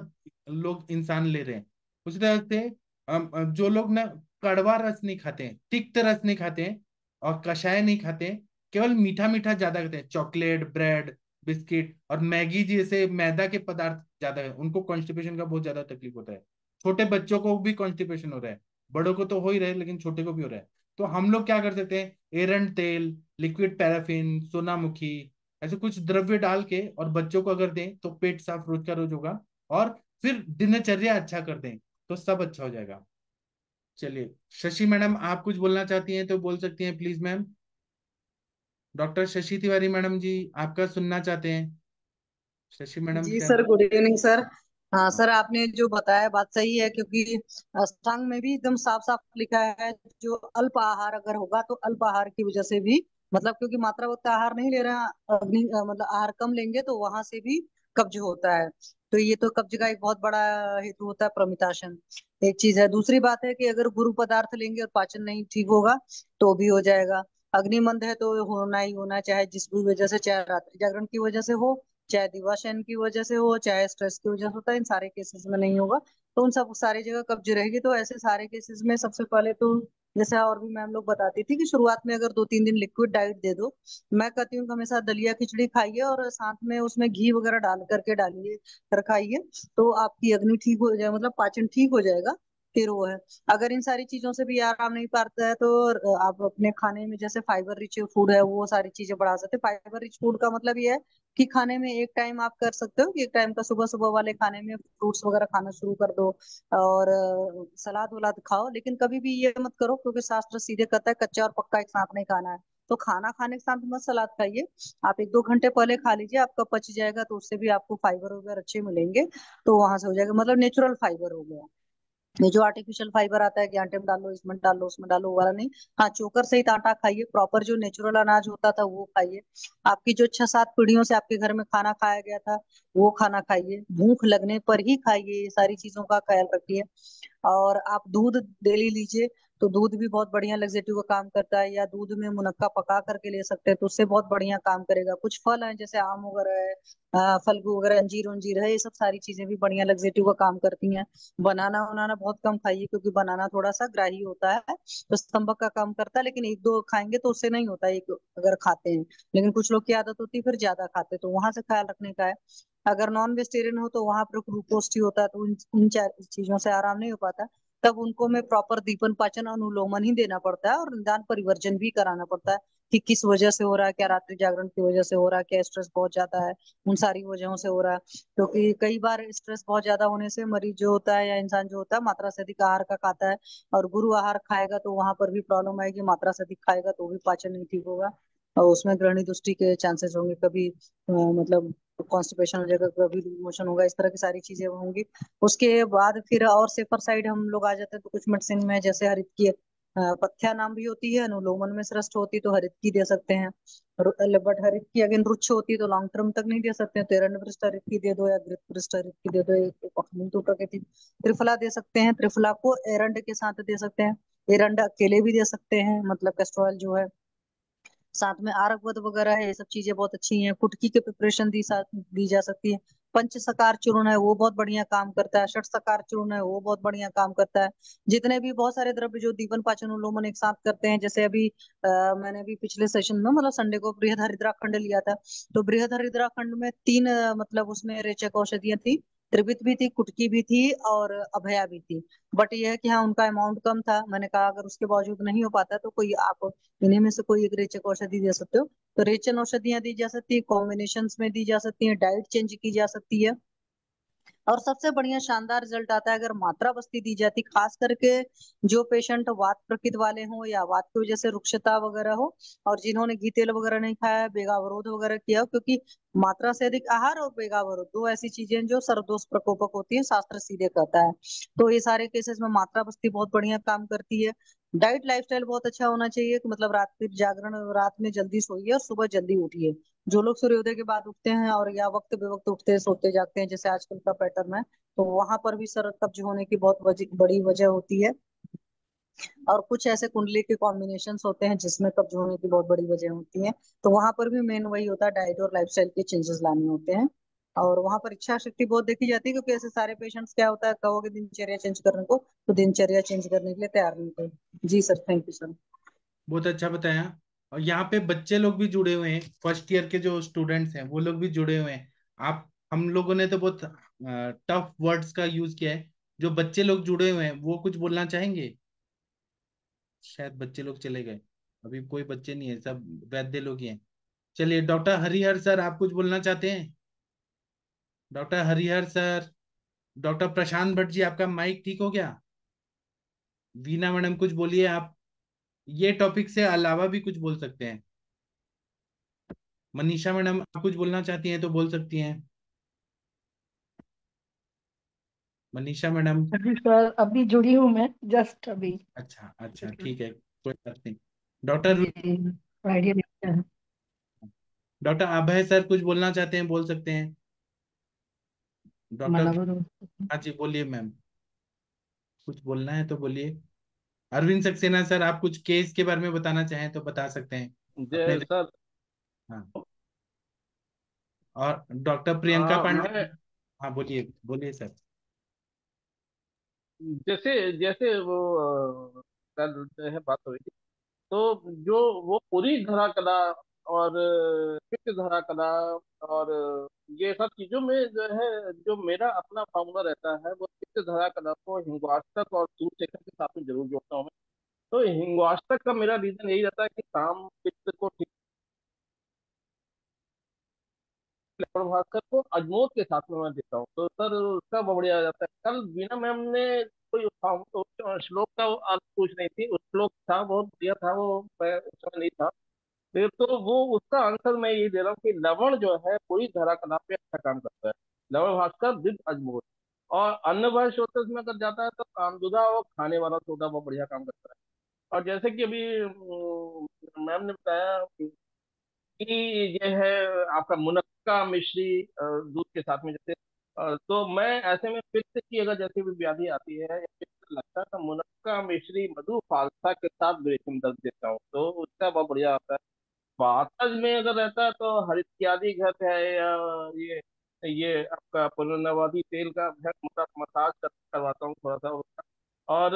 लोग इंसान ले रहे हैं। उसी तरह से जो लोग ना कड़वा रस नहीं खाते हैं, तिक्त रस नहीं खाते हैं, और कषाय नहीं खाते हैं, केवल मीठा मीठा ज्यादा खाते हैं, चॉकलेट, ब्रेड, बिस्किट और मैगी जैसे मैदा के पदार्थ ज्यादा है, उनको कॉन्स्टिपेशन का बहुत ज्यादा तकलीफ होता है। छोटे बच्चों को भी कॉन्स्टिपेशन हो रहा है, बड़ों को तो हो ही रहा है, लेकिन छोटे को भी हो रहा है। तो हम लोग क्या कर सकते हैं, एरंड तेल, लिक्विड पैराफिन, सोनामुखी, ऐसे कुछ द्रव्य डाल के और बच्चों को अगर दें तो पेट साफ रोज का रोज होगा। और फिर दिनचर्या अच्छा कर दें तो सब अच्छा हो जाएगा। चलिए, शशि मैडम आप कुछ बोलना चाहती हैं तो बोल सकती हैं please ma'am. Doctor Shashi Tiwari madam ji, आपका सुनना चाहते हैं। शशि मैडम जी शायद। Sir, good evening sir. हाँ हाँ। सर, आपने जो बताया बात सही है, क्योंकि अष्टांग में भी एकदम साफ साफ लिखा है, जो अल्प आहार अगर होगा तो अल्प आहार की वजह से भी, मतलब क्योंकि मात्रावत आहार नहीं ले रहे हैं, मतलब आहार कम लेंगे तो वहां से भी कब्ज होता है। तो ये तो कब्ज का एक बहुत बड़ा हेतु होता है, प्रमिताशन। एक चीज है। दूसरी बात है कि अगर गुरु पदार्थ लेंगे और पाचन नहीं ठीक होगा तो भी हो जाएगा। अग्निमंद है तो होना ही होना है, चाहे जिस भी वजह से, चाहे रात्रि जागरण की वजह से हो, चाहे दिवाशन की वजह से हो, चाहे स्ट्रेस की वजह से होता है, इन सारे केसेस में नहीं होगा। तो उन सब सारी जगह कब्ज रहेगी। तो ऐसे सारे केसेस में सबसे पहले तो, जैसे और भी मैम लोग बताती थी कि शुरुआत में अगर 2-3 दिन लिक्विड डाइट दे दो। मैं कहती हूँ कि हमेशा दलिया खिचड़ी खाइए और साथ में उसमें घी वगैरह डाल करके डालिए, कर खाइए। तो आपकी अग्नि ठीक हो जाए, मतलब पाचन ठीक हो जाएगा। फिर वो है। अगर इन सारी चीजों से भी आराम नहीं पाता है तो आप अपने खाने में जैसे फाइबर रिच फूड है वो सारी चीजें बढ़ा सकते हैं। फाइबर रिच फूड का मतलब ये है कि खाने में एक टाइम आप कर सकते हो कि एक टाइम का सुबह सुबह वाले खाने में फ्रूट्स वगैरह खाना शुरू कर दो। और सलाद वलाद खाओ, लेकिन कभी भी ये मत करो, क्योंकि शास्त्र सीधे कहता है कच्चा और पक्का एक साथ नहीं खाना है। तो खाना खाने के साथ मत सलाद खाइए। आप 1-2 घंटे पहले खा लीजिए, आपका पच जाएगा, तो उससे भी आपको फाइबर वगैरह अच्छे मिलेंगे। तो वहां से हो जाएगा, मतलब नेचुरल फाइबर हो गया। ये जो आर्टिफिशियल फाइबर आता है कि आटे में डालो, इसमें डालो, उसमें डालो, वो वाला नहीं। हाँ, चोकर सहित आटा खाइए, प्रॉपर जो नेचुरल अनाज होता था वो खाइए। आपकी जो 6-7 पीढ़ियों से आपके घर में खाना खाया गया था वो खाना खाइए, भूख लगने पर ही खाइए, ये सारी चीजों का ख्याल रखिए। और आप दूध डेली लीजिए, तो दूध भी बहुत बढ़िया लग्जेटिव का काम करता है, या दूध में मुनक्का पका करके ले सकते हैं तो उससे बहुत बढ़िया काम करेगा। कुछ फल हैं जैसे आम वगैरह है, फल्गु वगैरह, अंजीर अंजीर है, ये सब सारी चीजें भी बढ़िया लग्जेटिव का काम करती हैं। बनाना बनाना बहुत कम खाइए, क्योंकि बनाना थोड़ा सा ग्राही होता है, तो स्तंभक का काम करता है, लेकिन एक दो खाएंगे तो उससे नहीं होता, एक अगर खाते हैं। लेकिन कुछ लोग की आदत होती है फिर ज्यादा खाते हैं, तो वहां से ख्याल रखने का है। अगर नॉन वेजिटेरियन हो तो वहां पर ग्लूकोज ही होता है, तो इन चार चीजों से आराम नहीं हो पाता। तब उनको में प्रॉपर दीपन पाचन अनुलोमन ही देना पड़ता है, और निदान परिवर्जन भी कराना पड़ता है कि किस वजह से हो रहा है, क्या रात्रि जागरण की वजह से हो रहा है, क्या स्ट्रेस बहुत ज्यादा है, उन सारी वजहों से हो रहा है। क्योंकि कई बार स्ट्रेस बहुत ज्यादा होने से मरीज जो होता है या इंसान जो होता है मात्रा से अधिक आहार का खाता है, और गुरु आहार खाएगा तो वहां पर भी प्रॉब्लम आएगी, मात्रा से अधिक खाएगा तो भी पाचन नहीं ठीक होगा, और उसमें ग्रहणी दृष्टि के चांसेस होंगे, कभी मतलब कॉन्स्टिपेशन हो जाएगा, कभी लूज मोशन होगा, इस तरह की सारी चीजें होंगी। उसके बाद फिर और सेफर साइड हम लोग आ जाते हैं, तो कुछ मेडिसिन में जैसे हरित की पथ्या नाम भी होती है, अनुलोमन में श्रेष्ठ होती है तो हरित की दे सकते हैं। बट हरित की अगेन रुच्छ होती है तो लॉन्ग टर्म तक नहीं दे सकते हैं, तो एरंड पृष्ठ हरित की दे दो या घृत पृष्ठ हरित की दे दो, मूल प्रकृति। त्रिफला दे सकते हैं, त्रिफला को एरंड के साथ दे सकते हैं, एरंड अकेले भी दे सकते हैं, मतलब कैस्ट्रॉल जो है। साथ में आरक वध वगैरह है, ये सब चीजें बहुत अच्छी हैं। कुटकी के प्रिपरेशन दी जा सकती है। पंच सकार चूर्ण है वो बहुत बढ़िया काम करता है, षट सकार चूर्ण है वो बहुत बढ़िया काम करता है। जितने भी बहुत सारे द्रव्य जो दीपन पाचन उन्लोमन एक साथ करते हैं, जैसे अभी मैंने अभी पिछले सेशन में मतलब संडे को बृहद हरिद्रा खंड लिया था, तो बृहद हरिद्रा खंड में 3 मतलब उसमें रेचक औषधियां थी, त्रिवित भी थी, कुटकी भी थी, और अभया भी थी। बट यह है कि हाँ उनका अमाउंट कम था, मैंने कहा अगर उसके बावजूद नहीं हो पाता तो कोई आप इन्हीं में से कोई एक रेचक औषधि दे सकते हो। तो रेचन औषधियां दी जा सकती है, कॉम्बिनेशन में दी जा सकती है, डाइट चेंज की जा सकती है। और सबसे बढ़िया शानदार रिजल्ट आता है अगर मात्रा बस्ती दी जाती, खास करके जो पेशेंट वात प्रकृति वाले हों या वात की वजह से रुक्षता वगैरह हो, और जिन्होंने घी तेल वगैरह नहीं खाया है, बेगावरोध वगैरह किया हो, क्योंकि मात्रा से अधिक आहार और बेगावरोध दो ऐसी चीजें हैं जो सर्वदोष प्रकोपक होती है, शास्त्र सीधे कहता है। तो ये सारे केसेस में मात्रा बस्ती बहुत बढ़िया काम करती है। डाइट लाइफस्टाइल बहुत अच्छा होना चाहिए कि मतलब रात फिर जागरण, रात में जल्दी सोइए और सुबह जल्दी उठिए। जो लोग सूर्योदय के बाद उठते हैं और या वक्त बेवक्त उठते हैं, सोते जागते हैं जैसे आजकल का पैटर्न है, तो वहां पर भी सर कब्ज होने की बहुत बड़ी वजह होती है। और कुछ ऐसे कुंडली के कॉम्बिनेशन होते हैं जिसमें कब्ज होने की बहुत बड़ी वजह होती है, तो वहां पर भी मेन वही होता है, डाइट और लाइफस्टाइल के चेंजेस लाने होते हैं। और वहां पर इच्छा शक्ति बहुत देखी जाती है, क्योंकि ऐसे सारे पेशेंट्स क्या होता है, कहोगे दिनचर्या चेंज करने को तो दिनचर्या चेंज करने के लिए तैयार नहीं थे। जी सर, थैंक यू सर। बहुत अच्छा बताया। और यहाँ पे बच्चे लोग भी जुड़े हुए हैं, फर्स्ट ईयर के जो स्टूडेंट्स हैं वो लोग भी जुड़े हुए हैं। आप हम लोगों ने तो बहुत टफ वर्ड्स का यूज किया है, जो बच्चे लोग जुड़े हुए हैं वो कुछ बोलना चाहेंगे? शायद बच्चे लोग चले गए, अभी कोई बच्चे नहीं है, सब वैद्य लोग ही हैं। चलिए, डॉक्टर हरिहर सर आप कुछ बोलना चाहते हैं? डॉक्टर हरिहर सर, डॉक्टर प्रशांत भट्ट जी आपका माइक ठीक हो गया? वीना मैडम कुछ बोलिए आप, ये टॉपिक से अलावा भी कुछ बोल सकते हैं। मनीषा मैडम आप कुछ बोलना चाहती हैं तो बोल सकती हैं। मनीषा मैडम। अभी सर अभी जुड़ी हूँ मैं, जस्ट अभी। अच्छा अच्छा, ठीक है, कोई बात नहीं। डॉक्टर, जी, आइडिया नहीं है। डॉक्टर अभय सर कुछ बोलना चाहते हैं, बोल सकते हैं। डॉक्टर, मालाबार हाँ जी बोलिए मैम, कुछ बोलना है तो बोलिए। अरविंद सक्सेना सर आप कुछ केस के बारे में बताना चाहें तो बता सकते हैं अपने। जय सर। हाँ, और डॉक्टर प्रियंका हाँ, पांडे। मैं हाँ बोलिए बोलिए सर। जैसे जैसे वो कल जो है बात हुई थी, तो जो वो पूरी धरा कला और पित्त धरा कला और ये सब चीजों में जो है, जो मेरा अपना फार्मूला रहता है वो पित्त धरा कला को हिंगवाष्टक और सूर्यशेखर के साथ में जरूर जोड़ता हूँ मैं। तो हिंगवाष्टक का मेरा रीजन यही रहता है कि काम पित्त को ठीक, भास्कर को अजमोद के साथ में मैं देता हूँ, तो सर उसका बहुत बढ़िया आ जाता है। कल बीना मैम ने कोई उस श्लोक का वो अर्थ पूछ रही थी, उस श्लोक था बहुत बढ़िया था वो, मैं उस समय नहीं था। तो वो उसका आंसर मैं ये दे रहा हूँ कि लवण जो है पूरी धरा कला पे अच्छा काम करता है, लवण भास्कर विद अजमोद। और अन्नवाय स्रोत में अगर जाता है तो कामदुदा और खाने वाला सोडा बहुत बढ़िया काम करता है। और जैसे कि अभी मैम ने बताया कि ये है आपका मुनक्का मिश्री दूध के साथ में, जैसे तो मैं ऐसे में पित्त की अगर जैसे भी व्याधि आती है या पित्त लगता है तो मुनक्का मिश्री मधु फालसा के साथ ब्रेकिंग दर्द देता हूँ, तो उसका बहुत बढ़िया आता है। वातज में अगर रहता है तो हरित्यादि घट है, या ये ये आपका पुनर्नवादी तेल का मतलब मसाज करवाता हूँ थोड़ा सा उसका। और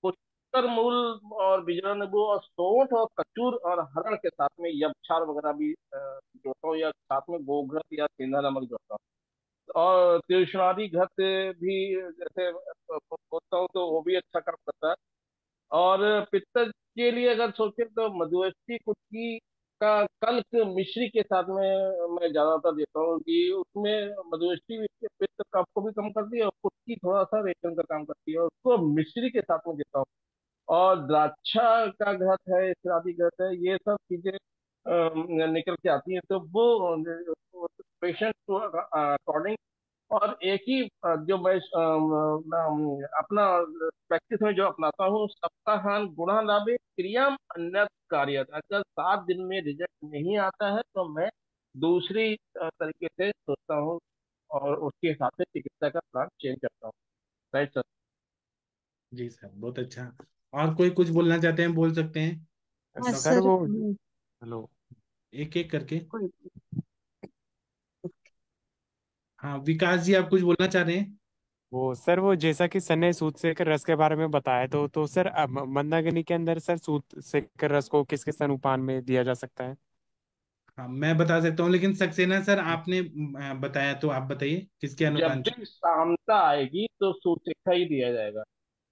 पुष्कर मूल और बिजरा नींबू और सौंठ और कचूर और हरण के साथ में यक्षार वगैरह भी जोड़ता हूँ, या साथ में गोघृत या सेंधा नमक जोड़ता हूँ। और त्रिशुणादि घृत भी जैसे बोलता हूँ तो वो भी अच्छा काम करता है। और पित्त के लिए अगर सोचे तो मधुएष्टि कुटकी का कल्क मिश्री के साथ में मैं ज्यादातर देता हूँ कि उसमें मधुएष्टि पित्त कफ को भी कम करती है और कुटकी थोड़ा सा रेचन का काम करती है, और उसको मिश्री के साथ में देता हूँ। और द्राक्षा का घृत है, इत्यादि घृत है, ये सब चीजें निकल के आती हैं, तो वो पेशेंट अकॉर्डिंग। और एक ही जो अपना प्रैक्टिस में जो अपनाता हूँ, सप्ताहांत गुणा लाभे क्रियाम अन्य कार्य, अगर 7 दिन में रिजल्ट नहीं आता है तो मैं दूसरी तरीके से सोचता हूँ और उसके हिसाब से चिकित्सा का प्लान चेंज करता हूँ। Right sir. जी सर, बहुत अच्छा। और कोई कुछ बोलना चाहते हैं, बोल सकते हैं। हाँ डॉक्टर, सर सर। वो हेलो। एक एक करके। कोई हाँ विकास जी, आप कुछ बोलना चाह रहे हैं? वो सर वो जैसा कि सर ने सूत सेकर रस के बारे में बताया, तो सर अब मंदाकिनी के अंदर सर सूत सेकर रस को किस किस अनुपान में दिया जा सकता है? हाँ मैं बता सकता हूँ, लेकिन सक्सेना सर आपने बताया, तो आप बताइए किसके जब अनुपान से। भी शामता आएगी तो सूचिका ही दिया जाएगा।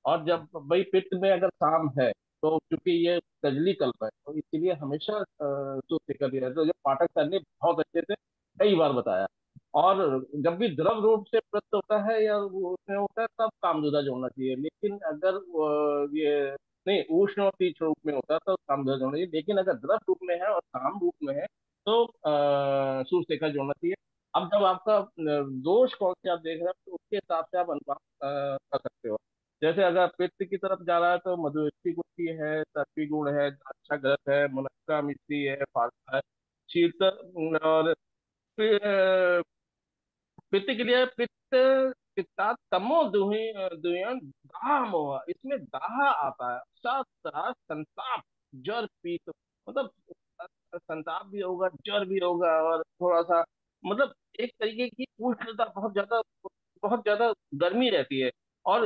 और जब भाई पित्त में अगर शाम है तो क्योंकि ये तजली कल्प है तो इसीलिए हमेशा सूचिका दिया जाता है, जो पाठक सर ने बहुत अच्छे से कई बार बताया। और जब भी द्रव रूप से प्रस्त होता है या वो उसमें होता है तब कामदुदा जोड़ना चाहिए, लेकिन अगर ये नहीं उष्ण और तीक्ष्ण रूप में होता है तो कामदुदा जोड़ना चाहिए, लेकिन अगर द्रव रूप में है और काम रूप में है तो सूर्यरेखा जोड़ना चाहिए। अब जब आपका दोष कौन से आप देख रहे हैं तो उसके हिसाब से आप अनुमान कर सकते हो। जैसे अगर पित्त की तरफ जा रहा है तो मधुस्थी गुत्ती है, सर्पी गुण है, अच्छा ग्रत है, मुनक्का मिश्री है, फालसा है, शीर्ष। और पित्त के लिए पित्त पित्ता तमो दुहियन दाह मोह, इसमें दाह आता है, सात तरह संताप, जर पीत, मतलब संताप भी होगा, ज्वर भी होगा, और थोड़ा सा मतलब एक तरीके की उष्णता, बहुत ज्यादा गर्मी रहती है। और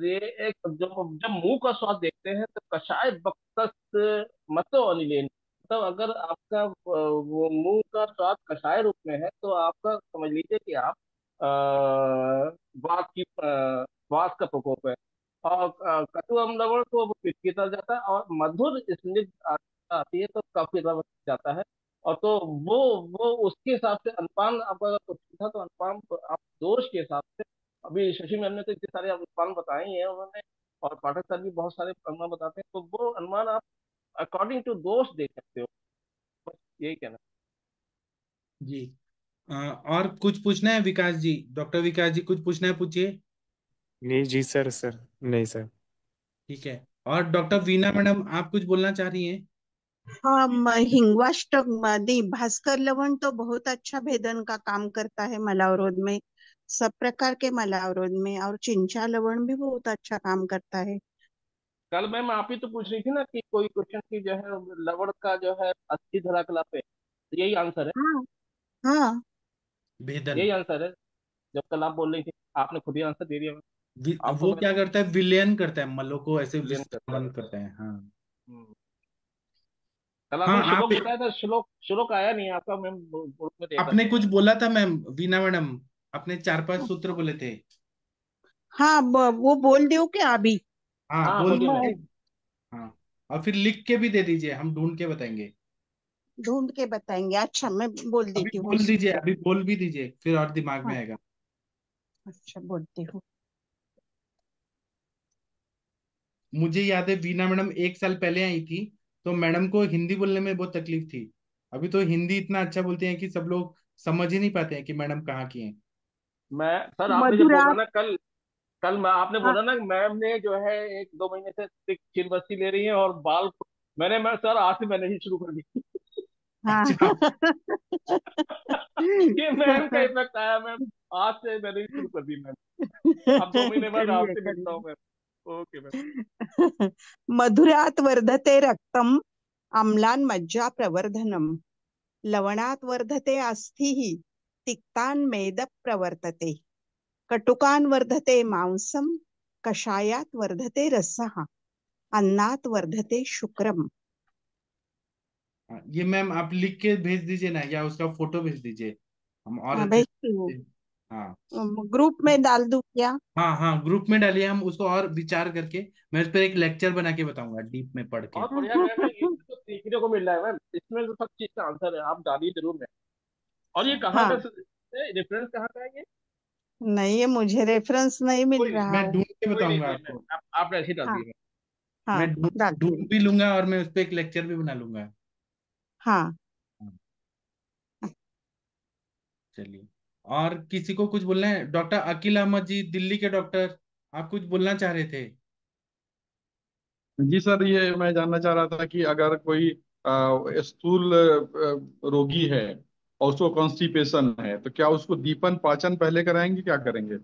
ये एक जब जब मुंह का स्वाद देखते हैं तो कषाय बक्सस मतो अनिलेन, मतलब अगर आपका वो मुंह का स्वाद कषाय रूप में है तो आपका समझ लीजिए कि आप वात का प्रकोप है। और कटु अम्लवण तो वो पित्त की तरफ जाता है, और मधुर स्निग्ध आती है तो कफ की तरफ जाता है। और तो वो उसके हिसाब से अनुपान आपका अगर कुछ था तो अनुपान तो आप दोष के हिसाब से, अभी शशि मैम ने तो इतने सारे अनुमान बताए ही हैं उन्होंने, और पाठक सर भी बहुत सारे अनुमान बताते हैं, तो वो अनुमान आप अकॉर्डिंग टू दोष देख सकते हो। बस यही कहना। जी। और कुछ पूछना है विकास जी? डॉक्टर विकास जी, कुछ पूछना है, पूछिए। नहीं जी सर, नहीं सर। ठीक है। और डॉक्टर वीना मैडम, आप कुछ बोलना चाह रही हैं? हाँ, हिंगवाष्टक नहीं, भास्कर लवण तो बहुत अच्छा भेदन का काम करता है मलावरोध में, सब प्रकार के मलावरोध में। और चिंचा लवण भी बहुत अच्छा काम करता है। कल मैम आप ही तो पूछ रही थी ना कि कोई क्वेश्चन की जो है लवण का जो है अस्थि धरा कला पे, तो यही आंसर है। हाँ हाँ। भेदन। यही आंसर है, जब कल आप बोल रही थी आपने खुद ही आंसर दे दिया। आपको वो मैं क्या करता है, विलयन करता है, मलों को ऐसे विलियन करता है। विस्थापन करता है। हाँ। हम्म। कल हाँ आपने आप, श्लोक बताया था, श्लोक श्लोक आया नहीं आपका, मैं ग्रुप में देख रहा आपने कुछ बोला था मैम, वीना मैडम, आपने 4-5 सूत्र बोले थे। हाँ, वो बोल दो क्या अभी? था। हाँ हाँ बोल बोलिए दो। मैम। मैं हाँ, और फिर लिख के भी दे दीजिए, हम ढूंढ के बताएंगे। ढूंढ के बताएंगे। अच्छा, मैं बोल अभी देती हूँ बोल दीजिए, सूत्र। अभी बोल भी दीजिए, फिर और दिमाग में हाँ, आएगा। अच्छा बोलती हूँ। मुझे याद है वीना मैडम 1 साल पहले आई थी, तो मैडम को हिंदी बोलने में बहुत तकलीफ थी। अभी तो हिंदी इतना अच्छा बोलते हैं कि सब लोग समझ ही नहीं पाते हैं कि मैडम कहाँ की हैं। मैं सर, आपने जब बोला मधुरात। ना कल, कल मैं आपने हाँ बोला ना कि मैम ने जो है 1-2 महीने से चिरबस्ती ले रही है और बाल, मैं सर आज से मैंने ही शुरू कर दी। हाँ। अच्छा। ये मैम का इफेक्ट आया मैम, आज से मैंने ही शुरू कर दी मैम। अब 2 महीने बाद करिए आपसे मिलता हूँ करिए। मैम। Okay ma'am. मधुरात वर्धते रक्तम, आम्लान मज्जा प्रवर्धनम, लवणात वर्धते अस्थिः, तिक्तान् मेद प्रवर्तते, कटुकान् वर्धते मांसम, कषायात वर्धते रसः, अन्नात वर्धते शुक्रम। हाँ, ये मैम आप लिख के भेज दीजिए ना, या उसका फोटो भेज दीजिए, हम और हाँ अच्छे भेजती हूँ। से। हाँ। ग्रुप में डाल दूं क्या? हाँ हाँ, ग्रुप में डालिए, हम उसको और विचार करके मैं उस पर एक लेक्चर बना के बताऊंगा डीप में पढ़ के। बहुत बढ़िया मैम, इसमें तो सीखने को मिल रहा है मैम, इसमें तो सब चीज का आंसर है, आप डालिए जरूर मैम। और ये हाँ, कहाँ का हाँ रेफरेंस कहाँ का है ये? नहीं, ये मुझे रेफरेंस नहीं मिल कोई रहा मैं है। ढूंढ के कोई नहीं बताऊंगा कोई नहीं, आपको। आप ऐसे ही डाल हाँ दिए मैम। हाँ मैं ढूंढ डालती हूँ। ढूंढ भी लूंगा और मैं उस पर एक लेक्चर भी बना लूंगा। हाँ। हाँ, चलिए। और किसी को कुछ बोलना है? डॉक्टर अकील अहमद जी, दिल्ली के डॉक्टर, आप कुछ बोलना चाह रहे थे? जी सर, ये मैं जानना चाह रहा था कि अगर कोई स्थूल रोगी है और उसको कॉन्स्टिपेशन है, तो क्या उसको दीपन पाचन पहले कराएंगे, क्या करेंगे?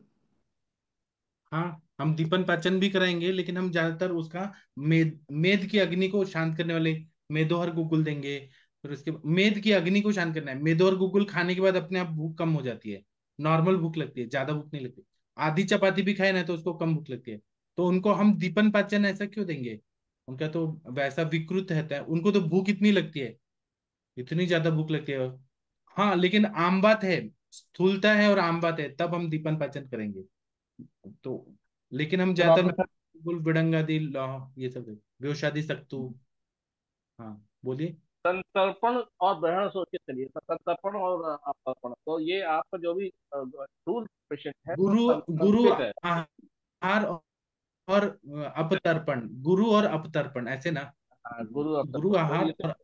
हाँ, हम दीपन पाचन भी कराएंगे, लेकिन हम ज्यादातर उसका मेद मेद की अग्नि को शांत करने वाले मेदोहर गुगुल देंगे। फिर उसके मेद की अग्नि को शांत करना है। मेदोहर गुगुल खाने के बाद अपने आप भूख कम हो जाती है, नॉर्मल भूख लगती है, ज्यादा भूख नहीं लगती। आधी चपाती भी खाए ना तो उसको कम भूख लगती है। तो उनको हम दीपन पाचन ऐसा क्यों देंगे? उनका तो वैसा विकृत रहता है, उनको तो भूख इतनी लगती है, इतनी ज्यादा भूख लगती है। हाँ, लेकिन आम बात है, स्थूलता है और आम बात है, तब हम दीपन पाचन करेंगे। तो लेकिन हम सर ज्यादातर आपने सर बिल्कुल विडंगादी ये सब बेहोशादी सख्तू। हाँ, बोलिए। संतर्पण और ग्रहण सोच के चलिए, संतर्पण और अपतर्पण, तो ये आपका जो भी टूल पेशेंट है वो गुरु गुरु संतर्पित है। आहार और अपतर्पण, गुरु और अपतर्पण ऐसे ना। गुरु गुरु अपतर्पण, तो आहार ये और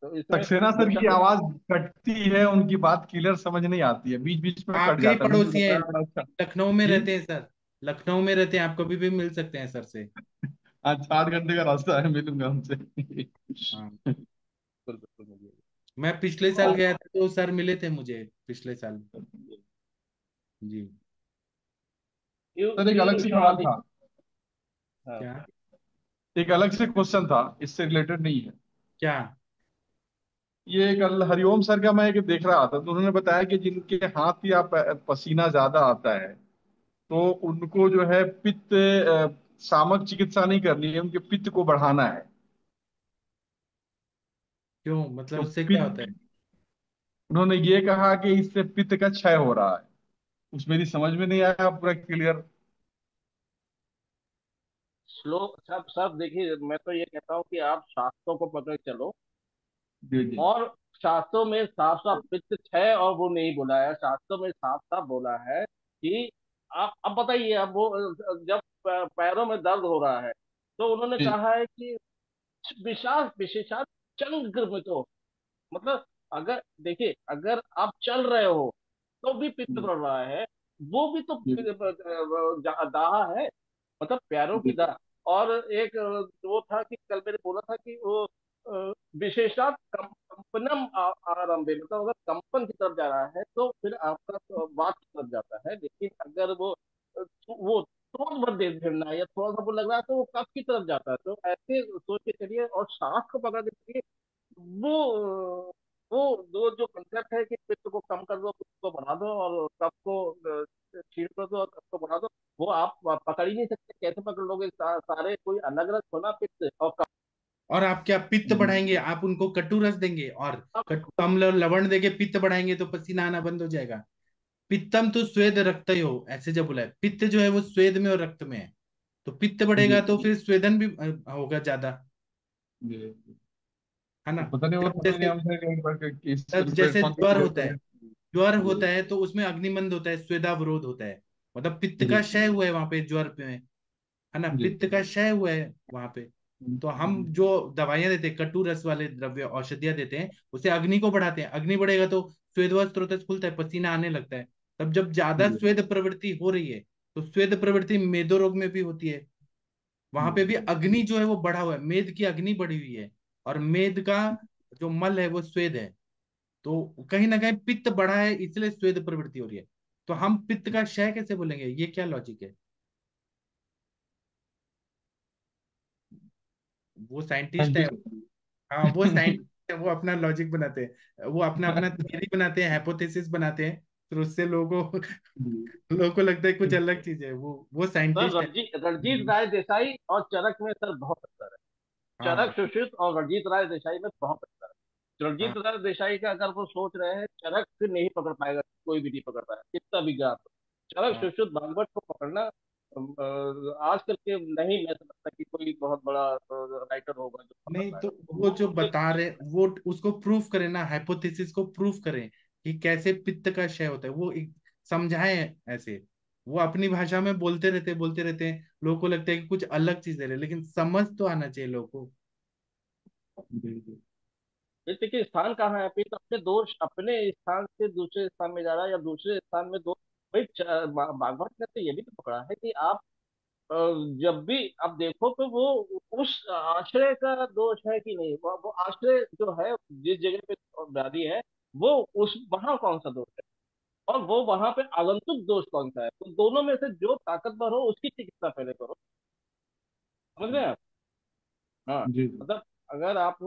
तो इसमें सक्सेना सर दो की शब्द। आवाज कटती है, उनकी बात क्लियर समझ नहीं आती है, बीच बीच में कट आपके ही जाता है, मुझे पड़ोसी लग हैं, रहा है बड़ा अच्छा। लखनऊ में जी। रहते हैं सर। लखनऊ में रहते हैं, आप कभी भी मिल सकते हैं सर से। आज 8 घंटे का रास्ता है, मिलूंगा उनसे। हाँ, बिल्कुल बिल्कुल मिलिए। मैं पिछले साल और गया था तो सर मिले थे मुझे पिछले साल। जी। सर एक क्यों अलग से सवाल विश्वनाथ जी? था, हाँ क्या? बोलिए। एक अलग से क्वेश्चन था, इससे रिलेटेड नहीं है। क्या? ये कल हरिओम सर का मैं एक देख रहा था, तो उन्होंने बताया कि जिनके हाथ या पसीना ज्यादा आता है, तो उनको जो है पित्त सामक चिकित्सा नहीं करनी है, उनके पित्त को बढ़ाना है। क्यों, मतलब तो उससे क्या होता पित्त, है? उन्होंने ये कहा कि इससे पित्त का क्षय हो रहा है। कुछ मेरी समझ में नहीं आया पूरा क्लियर। श्लोक सब सब देखिए, मैं तो ये कहता हूँ कि आप शास्त्रों को पकड़ के चलो। जी जी। और शास्त्रों में साफ साफ पित्त है, और वो नहीं बोला है, शास्त्रों में साफ साफ बोला है कि आप अब बताइए, अब वो जब पैरों में दर्द हो रहा है, तो उन्होंने जी कहा है कि विशाल विशेषात चंग में, तो मतलब अगर देखिए, अगर आप चल रहे हो तो भी पित्त बढ़ रहा है, वो भी तो जी दाह है, मतलब पैरों की जी दाह। और एक वो था कि कल मैंने बोला था कि वो विशेषात कंपनम आरंभे, मतलब अगर कंपन की तरफ जा रहा है तो फिर आपका तो वात की तरफ जाता है, लेकिन अगर वो थोड़ा बहुत देर फिरना है या थोड़ा सा वो लग रहा है तो वो कफ की तरफ जाता है, तो ऐसे सोच के चलिए और सांस को पकड़ के चलिए। वो वो दो जो कंसेप्ट है कि पित्त को कम कर दो, पित्त को बढ़ा दो, और कफ को छीण कर दो और कफ को बढ़ा दो, वो आप पकड़ ही नहीं सकते, कैसे पकड़ लोगे? सारे कोई अलग अलग होना पित्त और कफ। और आप क्या पित्त बढ़ाएंगे? आप उनको कटु रस देंगे और कटु अम्ल और लवण देके पित्त बढ़ाएंगे तो पसीना आना बंद हो जाएगा। पित्तम तो स्वेद रक्त हो, ऐसे जब बोला है, पित्त जो है वो स्वेद में और रक्त में है। तो पित्त जी बढ़ेगा तो फिर स्वेदन भी होगा ज्यादा, जी। है ना। तो पता नहीं वो जब समझ नहीं जैसे आता है कि इस जैसे प्लेटफॉर्म पे ज्वर क्लियर होता है, करिए। ज्वर जी होता है तो उसमें अग्निमंद होता है, स्वेदावरोध होता है, मतलब पित्त का जी क्षय हुआ है वहां पे ज्वर पे, है ना, जी। पित्त का क्षय हुआ है वहां पे। तो हम जो दवाइयां देते हैं, कटु रस वाले द्रव्य औषधियां देते हैं, उसे अग्नि को बढ़ाते हैं, अग्नि बढ़ेगा तो स्वेदवा स्रोत खुलता है, पसीना आने लगता है। तब जब ज्यादा जी। स्वेद प्रवृत्ति हो रही है तो स्वेद प्रवृत्ति मेदो रोग में भी होती है। वहां पे भी अग्नि जो है वो बढ़ा हुआ है, मेद की अग्नि बढ़ी हुई है, और मेद का जो मल है वो स्वेद है। तो कहीं ना कहीं पित्त बढ़ा है, इसलिए स्वेद प्रवृत्ति हो रही है। तो हम पित्त का क्षय कैसे बोलेंगे, ये क्या लॉजिक है? वो साइंटिस्ट है। साइंटिस्ट। हाँ, वो साइंटिस्ट है, वो अपना लॉजिक बनाते हैं, वो अपना अपना थ्योरी बनाते हैं, हाइपोथेसिस बनाते हैं, फिर उससे लोगों को लगता है कुछ अलग चीज है। वो सर साइंटिस्ट है। रणजीत राय देसाई और चरक में सर बहुत अंतर है। चरक हाँ सुश्रुत और रणजीत राय देसाई में बहुत अंतर है। हाँ रणजीत राय देसाई का अगर वो सोच रहे हैं, चरक नहीं पकड़ पाएगा, कोई भी नहीं पकड़ पाएगा कितना भी ज्ञान हो। चरक हाँ। सुश्रुत भागवत को पकड़ना आजकल के नहीं, मैं समझता कि कोई बहुत बड़ा राइटर होगा जो पकड़ नहीं तो पाएगा वो वो जो उसके। बता रहे, वो उसको प्रूफ करें ना, हाइपोथेसिस को प्रूफ करें कि कैसे पित्त का क्षय होता है, वो एक समझाएं ऐसे। वो अपनी भाषा में बोलते रहते हैं, लोगों को लगता है कि कुछ अलग चीज दे रहे हैं, लेकिन समझ तो आना चाहिए लोगों को। बिल्कुल। व्यक्ति के स्थान कहाँ है, फिर अपने दोष अपने स्थान से दूसरे स्थान में जा रहा है या दूसरे स्थान में दो। भाई भागवत ने तो ये भी तो पकड़ा है कि आप अ, जब भी आप देखो तो वो उस आश्रय का दोष है कि नहीं, वो आश्रय जो है जिस जगह पे व्याधि है, वो उस वहां कौन सा दोष है, और वो वहां पे आगंतुक दोष कौन सा है। तो दोनों में से जो ताकतवर हो उसकी चिकित्सा पहले करो। समझ रहे हैं आप? हाँ। जी। मतलब अगर आप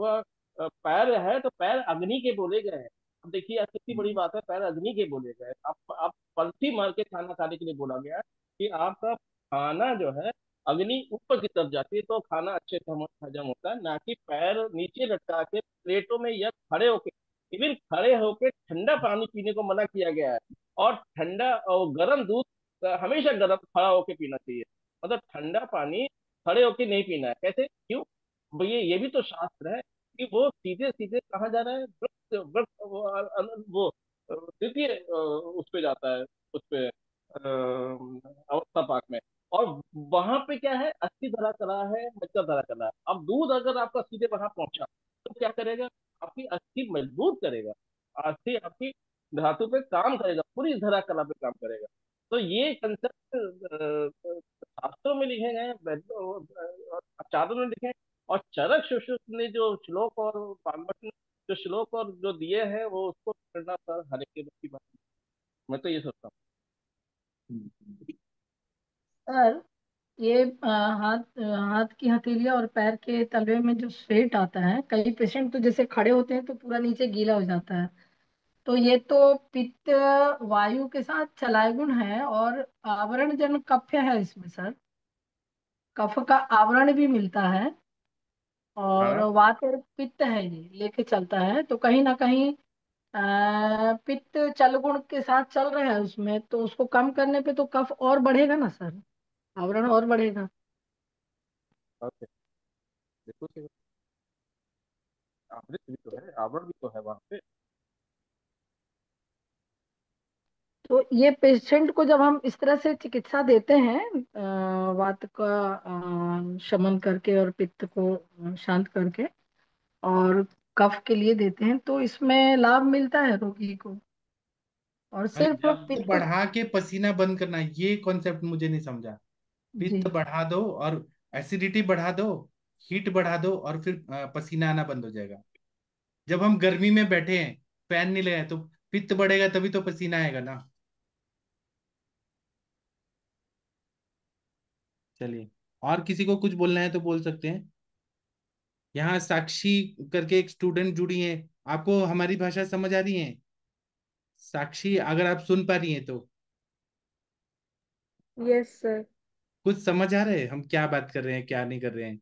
पैर है तो पैर अग्नि के बोले गए हैं। अब देखिए यार कितनी बड़ी बात है, पैर अग्नि के बोले गए। आप पलथी मार के खाना खाने के लिए बोला गया है कि आपका खाना जो है अग्नि ऊपर की तरफ जाती है तो खाना अच्छे से हजम होता है, ना कि पैर नीचे लटका के प्लेटों में या खड़े होके। इवन खड़े होके ठंडा पानी पीने को मना किया गया है। और ठंडा और गर्म दूध हमेशा गर्म खड़ा होके पीना चाहिए। मतलब ठंडा पानी खड़े होके नहीं पीना है। कैसे, क्यों? भैया ये भी तो शास्त्र है कि वो सीधे सीधे कहाँ जा रहा है, वृक्ष वृक्ष वो द्वितीय उस पे जाता है, उस पे अवस्था पाक में। और वहां पे क्या है, अस्थि धरा करा है, मज्जा धरा करा है। अब दूध अगर आपका सीधे वहां पहुंचा तो क्या करेगा, आपकी अस्थि मजबूत करेगा, अस्थि आपकी धातु पे काम करेगा, पूरी धरा कला पे काम करेगा। तो ये कंसेप्ट शास्त्रों में लिखे गए हैं, आचार्यों ने लिखे हैं। और चरक सुश्रुत ने जो श्लोक और भागवत ने जो श्लोक और जो दिए हैं वो उसको करना सर हर एक के बस की बात नहीं। मैं तो ये सोचता सर ये हाथ की हथेलियां और पैर के तलवे में जो स्वेट आता है, कई पेशेंट तो जैसे खड़े होते हैं तो पूरा नीचे गीला हो जाता है। तो ये तो पित्त वायु के साथ चलाय गुण है, और आवरण जन कफ है इसमें सर। कफ का आवरण भी मिलता है, और हाँ वात और पित्त है, ये लेके चलता है। तो कहीं ना कहीं पित्त चल गुण के साथ चल रहा है उसमें, तो उसको कम करने पे तो कफ और बढ़ेगा ना सर, आवरण और बढ़ेगा। हूँ। ओके, देखो कि आवृत भी तो है, आवरण भी तो है वहां पे। तो ये पेशेंट को जब हम इस तरह से चिकित्सा देते हैं, वात का शमन करके और पित्त को शांत करके, और कफ के लिए देते हैं, तो इसमें लाभ मिलता है रोगी को। और अरे सिर्फ जब वो पित्त। बढ़ा के पसीना बंद करना, ये कॉन्सेप्ट मुझे नहीं समझा। जी। पित्त बढ़ा दो और एसिडिटी बढ़ा दो, हीट बढ़ा दो, और फिर पसीना आना बंद हो जाएगा। जब हम गर्मी में बैठे हैं, फैन नहीं लगाए, तो पित्त बढ़ेगा तभी तो पसीना आएगा ना। चलिए, और किसी को कुछ बोलना है तो बोल सकते हैं। यहाँ साक्षी करके एक स्टूडेंट जुड़ी है, आपको हमारी भाषा समझ आ रही है? साक्षी, अगर आप सुन पा रही हैं तो यस सर। कुछ समझ आ रहा है हम क्या बात कर रहे हैं, क्या नहीं कर रहे हैं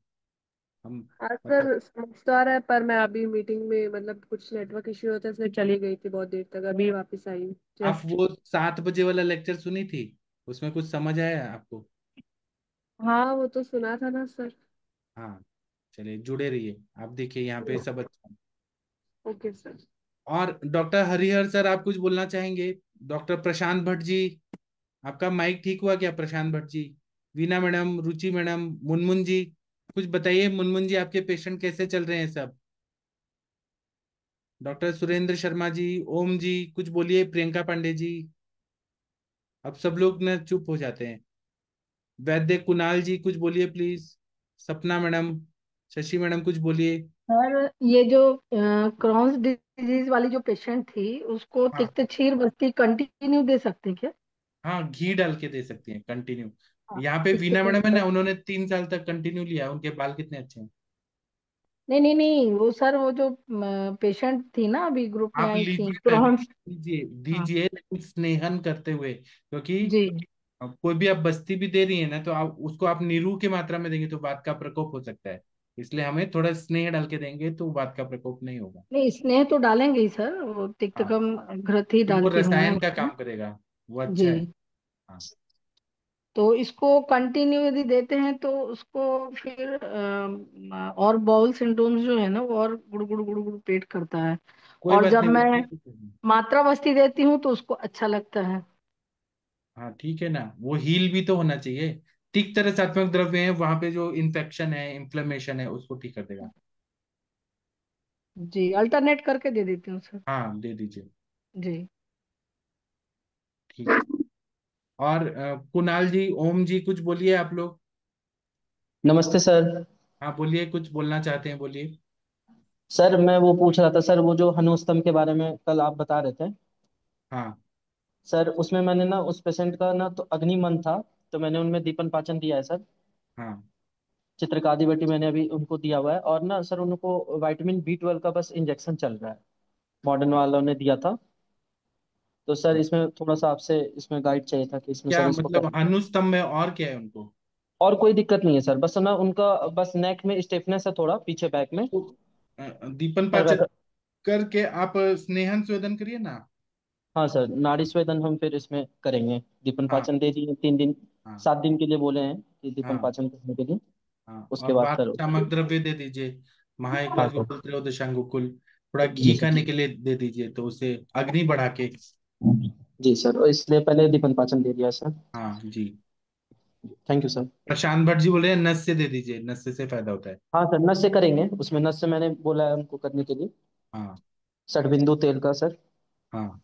हम? आज मतलब सर समझ तो आ रहा है, पर मैं अभी मीटिंग में मतलब कुछ नेटवर्क इश्यू होता है इसलिए चली गई थी बहुत देर तक, अभी वापस आई हूँ आप जस्ट। वो 7 बजे वाला लेक्चर सुनी थी, उसमें कुछ समझ आया आपको? हाँ वो तो सुना था ना सर। हाँ, चलिए जुड़े रहिए, आप देखिए यहाँ पे सब अच्छा है। Okay sir. और डॉक्टर हरिहर सर, आप कुछ बोलना चाहेंगे? डॉक्टर प्रशांत भट्ट जी, आपका माइक ठीक हुआ क्या? प्रशांत भट्ट जी, वीना मैडम, रुचि मैडम, मुनमुन जी, कुछ बताइए। मुनमुन जी, आपके पेशेंट कैसे चल रहे हैं सब? डॉक्टर सुरेंद्र शर्मा जी, ओम जी, कुछ बोलिए। प्रियंका पांडे जी, अब सब लोग ना चुप हो जाते हैं। वैद्य कुणाल जी कुछ बोलिए प्लीज। सपना मैडम, शशि मैडम कुछ बोलिए। सर ये जो क्रॉन्स डिजीज वाली जो पेशेंट थी उसको हाँ तिक्त क्षीर बस्ती कंटिन्यू दे सकते हैं क्या? हाँ, घी डाल के दे सकती हैं कंटिन्यू। हाँ, यहाँ पे इससे वीना क्या मैडम है होता ना, है? उन्होंने 3 साल तक कंटिन्यू लिया, उनके बाल कितने अच्छे हैं। नहीं नहीं नहीं, वो सर वो जो पेशेंट थी ना अभी ग्रुप में आप आई थी लीजिए ना, क्रॉन्स। दीजिए हाँ दीजिए, लेकिन स्नेहन करते हुए, क्योंकि जी। कोई भी आप बस्ती भी दे रही है ना, तो आप उसको आप नीरू की मात्रा में देंगे तो बात का प्रकोप हो सकता है। इसलिए हमें थोड़ा स्नेह डाल के देंगे तो बात का प्रकोप नहीं होगा। नहीं, स्नेह तो डालेंगे ही सर, वो हाँ, तिक्तकम घृत ही तो वो डालती हूँ मैं रसायन का उसमें। काम करेगा, वो अच्छा है। जी। हाँ तो इसको कंटिन्यू यदि देते हैं तो उसको फिर और बाउल सिंड्रोम्स जो है ना वो और गुड़ गुड़ गुड़ गुड़ पेट करता है। कोई और बात जब नहीं, वो मैं ठीक है। मात्रा बस्ती देती हूँ तो उसको अच्छा लगता है। हाँ ठीक है ना, वो हील भी तो होना चाहिए। तिक्त रसात्मक द्रव्य है, वहां पे जो इन्फेक्शन है, इन्फ्लेमेशन है, उसको ठीक कर देगा। जी, अल्टरनेट करके दे देती हूँ सर। हाँ दे दीजिए। जी। ठीक। और कुणाल जी, ओम जी कुछ बोलिए आप लोग। नमस्ते सर। हाँ बोलिए, कुछ बोलना चाहते हैं बोलिए। सर मैं वो पूछ रहा था सर, वो जो हनुस्तंभ के बारे में कल आप बता रहे थे हाँ सर, उसमें मैंने ना उस पेशेंट का ना तो अग्निमन था, तो मैंने उनमें दीपन पाचन दिया है सर। हाँ चित्रकादि बटी मैंने अभी उनको दिया हुआ है, और ना सर उनको विटामिन B12 का बस इंजेक्शन चल रहा है, मॉडर्न वालों ने दिया था। तो सर इसमें थोड़ा सा आपसे इसमें गाइड चाहिए था कि इसमें क्या सर इसको मतलब, कर। अनुस्तंभ में और क्या है उनको? और कोई दिक्कत नहीं है सर, बस ना उनका बस नेक में स्टिफनेस है थोड़ा पीछे बैक में। तो, दीपन पाचन और करके आप स्नेहन स्वेदन करिए ना। हाँ सर, नाड़ी स्वेदन हम फिर इसमें करेंगे। दीपन हाँ पाचन दे दिए 3 दिन, हाँ 7 दिन के लिए बोले हैं कि दीपन हाँ पाचन करने के लिए। हाँ, उसके और बाद बात सर। शामक द्रव्य दे दीजिए। महा एक हाँ बार सर। गोकुल त्रयोदशांगुकुल, थोड़ा जी घी सर। खाने के लिए दे दीजिए तो उसे अग्नि बढ़ा के। जी सर, और इसलिए पहले दीपन पाचन दे दिया सर। हाँ जी। Thank you sir. Prashant Bhatt ji बोल रहे हैं नस से दे दीजिए, नस से फायदा होता है। हाँ सर, नस से करेंगे, उसमें नस से मैंने बोला है उनको करने के लिए। हाँ 60 बिंदु तेल का सर। हाँ।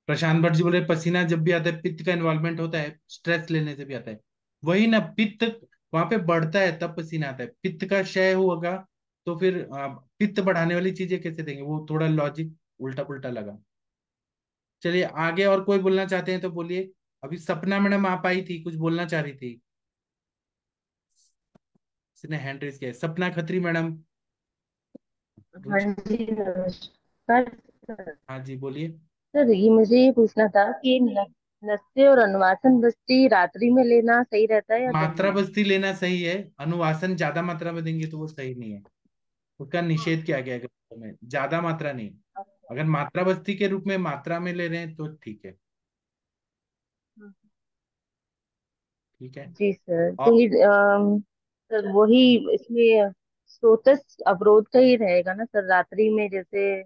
प्रशांत भट्ट जी बोल रहे हैं, पसीना जब भी आता है पित्त का इन्वॉल्वमेंट होता है, स्ट्रेस लेने से भी आता है। वही ना, पित्त वहां पे बढ़ता है तब पसीना आता है। पित्त का क्षय होगा तो फिर पित्त बढ़ाने वाली चीजें कैसे देंगे? वो थोड़ा लॉजिक उल्टा पुल्टा लगा। चलिए आगे, और कोई बोलना चाहते हैं तो बोलिए। अभी सपना मैडम आप आई थी, कुछ बोलना चाह रही थी। इसने हैंड रेस किया है। सपना खत्री मैडम हाँ कुछ। जी, नमस्कार सर। हाँ जी बोलिए। सर, ये मुझे ये पूछना था कि नस्य और अनुवासन बस्ती रात्रि में लेना सही रहता है या दिन मात्रा में? बस्ती लेना सही है, अनुवासन ज्यादा मात्रा में देंगे तो वो सही नहीं है। उसका निषेध किया गया है ग्रंथों में, ज्यादा मात्रा नहीं। अगर मात्रा बस्ती के रूप में मात्रा में ले रहे हैं तो ठीक है। ठीक है। जी सर, और तो ये सर वही इसमें स्रोतस अवरोध का ही रहेगा ना सर, रात्रि में जैसे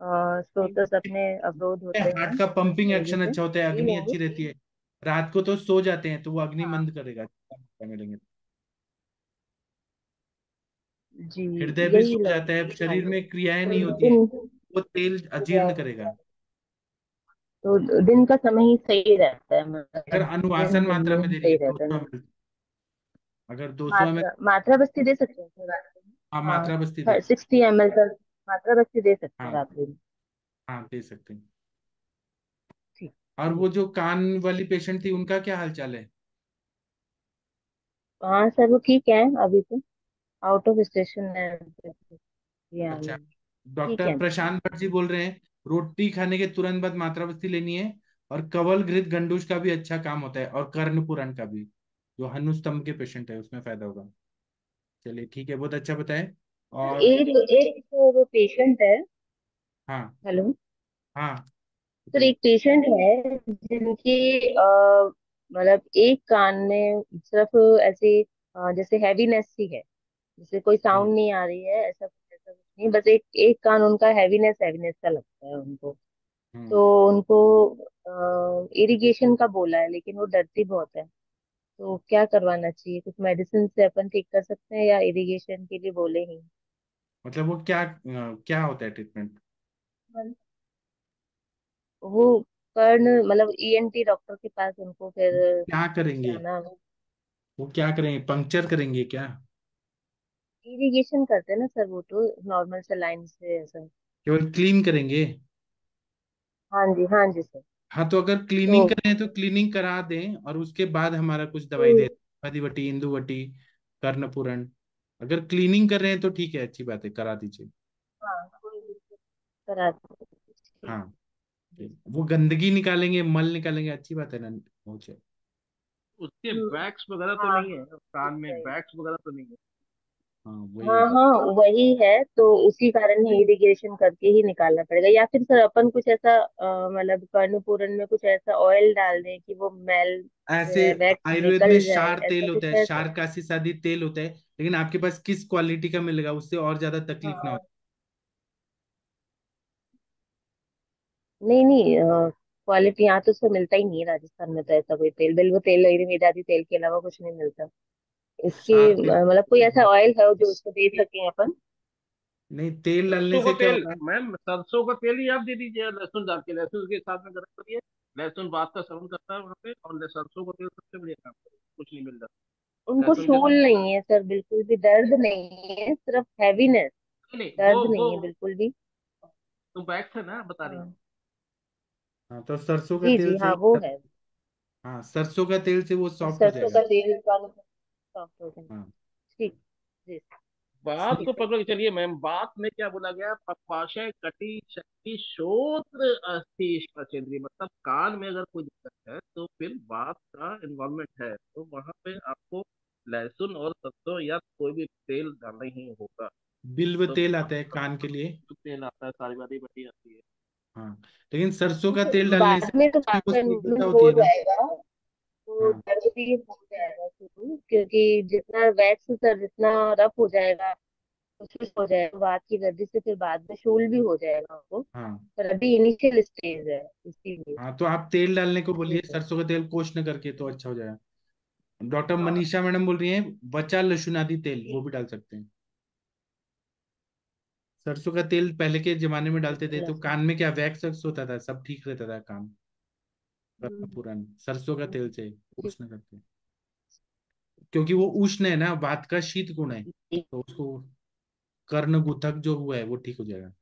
स्रोतस अपने अवरोध होते हार्ट हैं का पंपिंग इस वजह एक्शन से अच्छा होता है, यही अग्नि लेंगे। अच्छी रहती है। रात को तो सो जाते हैं तो वो अग्नि हाँ मंद करेगा ज्यादा मात्रा में लेंगे। जी, हृदय भी यही सो जाता है, हाँ शरीर जी। में क्रियाएं तो नहीं होती हैं, दिन वो तेल अजीर्ण करेगा। तो दिन का समय ही सही रहता है, अगर मतलब अनुवासन दिन मात्रा में में ही दे रही सही है दो रहता सौ है। एम एल, अगर 200 ml। मात्रा मात्रा बस्ती दे सकते हैं सर रात्रि हाँ मात्रा बस्ती में। दे। हाँ, 60 ml तक मात्रा बस्ती दे सकते हैं हाँ रात्रि में। हाँ दे सकते हैं। ठीक। और वो जो कान वाली पेशेंट थी उनका क्या हाल चाल है? हाँ सर, वो ठीक है अभी तो, आउट ऑफ स्टेशन है ये अच्छा। आने में। ठीक डॉक्टर है। प्रशांत भट्ट जी बोल रहे हैं, रोटी खाने के तुरंत बाद मात्रा बस्ती लेनी है। और कवल घृत गंडूश का भी अच्छा काम होता है, और कर्ण पुराण का भी, जो हनुस्तंभ के पेशेंट है उसमें फायदा होगा। चलिए ठीक है, बहुत अच्छा बताए। सर और एक एक तो वो पेशेंट है। हाँ हेलो। हाँ सर बताइए। एक पेशेंट है जिनके मतलब एक कान में सिर्फ ऐसे जैसे हैवीनेस सी है, जैसे कोई हम्म साउंड नहीं आ रही है, ऐसा कुछ नहीं, बस एक एक कान उनका हैवीनेस हैवीनेस सा लगता है उनको। हम्म। तो उनको इरिगेशन का बोला है, लेकिन वो डरती बहुत है। तो क्या करवाना चाहिए, कुछ मेडिसिन से अपन ठीक कर सकते हैं या इरिगेशन के लिए बोले ही? मतलब वो क्या क्या होता है ट्रीटमेंट? वो कर्ण मतलब ईएनटी डॉक्टर के पास उनको फिर क्या करेंगे? जाना होगा। वो क्या करेंगे, पंक्चर करेंगे क्या? इरिगेशन करते हैं ना सर, वो तो नॉर्मल से लाइन से ऐसा। केवल क्लीन करेंगे? हाँ जी सर। हाँ, तो अगर तो क्लीनिंग करें तो क्लीनिंग करा दें और उसके बाद हमारा कुछ दवाई दे, हम्म, आदिवटी, इंदुवटी, कर्णपूरण। अगर क्लीनिंग कर रहे हैं तो ठीक है, अच्छी बात है, करा दीजिए। हाँ कोई दिक्कत करा ठीक। हाँ, जी सर। वो गंदगी निकालेंगे, मल निकालेंगे, अच्छी बात है ना, हो जाए। उसके बैग्स वगैरह तो हाँ नहीं है ठीक कान में, है। बैग्स वगैरह तो नहीं है? हाँ, वही हाँ होगा। हाँ वही है, तो उसी कारण ही इरिगेशन करके ही निकालना पड़ेगा, या फिर सर अपन कुछ ऐसा मतलब कर्णपूरण में कुछ ऐसा ऑयल डाल दें कि वो मैल जो ऐसे है वैक्स आयुर्वेद में निकल जाए, क्षार तेल ऐसा होता कुछ है, है सर? क्षार काशी सादी तेल होता है, लेकिन आपके पास किस क्वालिटी का मिलेगा, उससे और ज्यादा तकलीफ ना हो। हाँ नहीं नहीं, क्वालिटी यहाँ तो सर मिलता ही नहीं है राजस्थान में, तो ऐसा कोई तेल, बिल्व तेल आयुर्वेद आदि तेल के अलावा कुछ नहीं मिलता। इसके क्षार तेल। मतलब कोई ऐसा ऑयल है जो उसको दे सके अपन? नहीं, तेल डालने सरसों का से क्या तेल होगा? मैम, सरसों का तेल ही आप दे दीजिए, लहसुन डाल के, लहसुन के साथ में गर्म करिए। लहसुन बात का सेवन करता है वहाँ पे, और सरसों का तेल सबसे बढ़िया काम करेगा, कुछ नहीं मिल रहा उनको लहसुन के शूल साथ। नहीं है सर, बिल्कुल भी दर्द नहीं है, सिर्फ हैवीनेस, नहीं नहीं, दर्द वो नहीं है बिल्कुल भी। तो बैग थे ना बता रही। हाँ हाँ, तो सरसों का जी तेल जी से हाँ वो है। हाँ, सरसों का तेल से वो सॉफ्ट हो सरसों जाएगा। का तेल का सॉफ्ट हो जाए। हाँ। ठीक। जी। बात को पकड़ के चलिए मैम, बात में क्या बोला गया, पक्वाशय कटी शक्ति श्रोत्र अस्थि श्वचेंद्रिय, मतलब कान में अगर कोई दिक्कत है तो फिर बात का इन्वॉल्वमेंट है, तो वहां पे आपको लहसुन और सरसों या कोई भी तेल डालना ही होगा। बिल्व तो तेल आता है कान के लिए। तेल आता है, सारी बातें बटी आती है। हाँ, लेकिन सरसों का ठीक तेल है, डालने बाद से में तो भी बात वो का शीतलता इम्प्रूव होती हो है ना। जाएगा, तो हाँ। दर्द भी हो जाएगा शुरू, क्योंकि जितना वैक्स सर जितना रफ हो जाएगा, खुश्क हो जाएगा बात की गर्दी से, फिर बाद में शूल भी हो जाएगा आपको। हाँ। पर अभी इनिशियल स्टेज है इसीलिए। हाँ, तो आप तेल डालने को जी बोलिए, सर। सरसों का तेल कोष्ण करके, तो अच्छा हो जाएगा। डॉक्टर हाँ मनीषा मैडम बोल रही हैं वचा लहसुनादि तेल, वो भी डाल सकते हैं। सरसों का तेल पहले के जमाने में डालते थे तो कान में क्या वैक्स वैक्स होता था, सब ठीक रहता था कान। हम्म, पुरान सरसों का तेल से ठीक। उष्ण करते हैं, क्योंकि वो उष्ण है ना, वात का शीत गुण है, तो उसको कर्ण गुथक जो हुआ है वो ठीक हो जाएगा।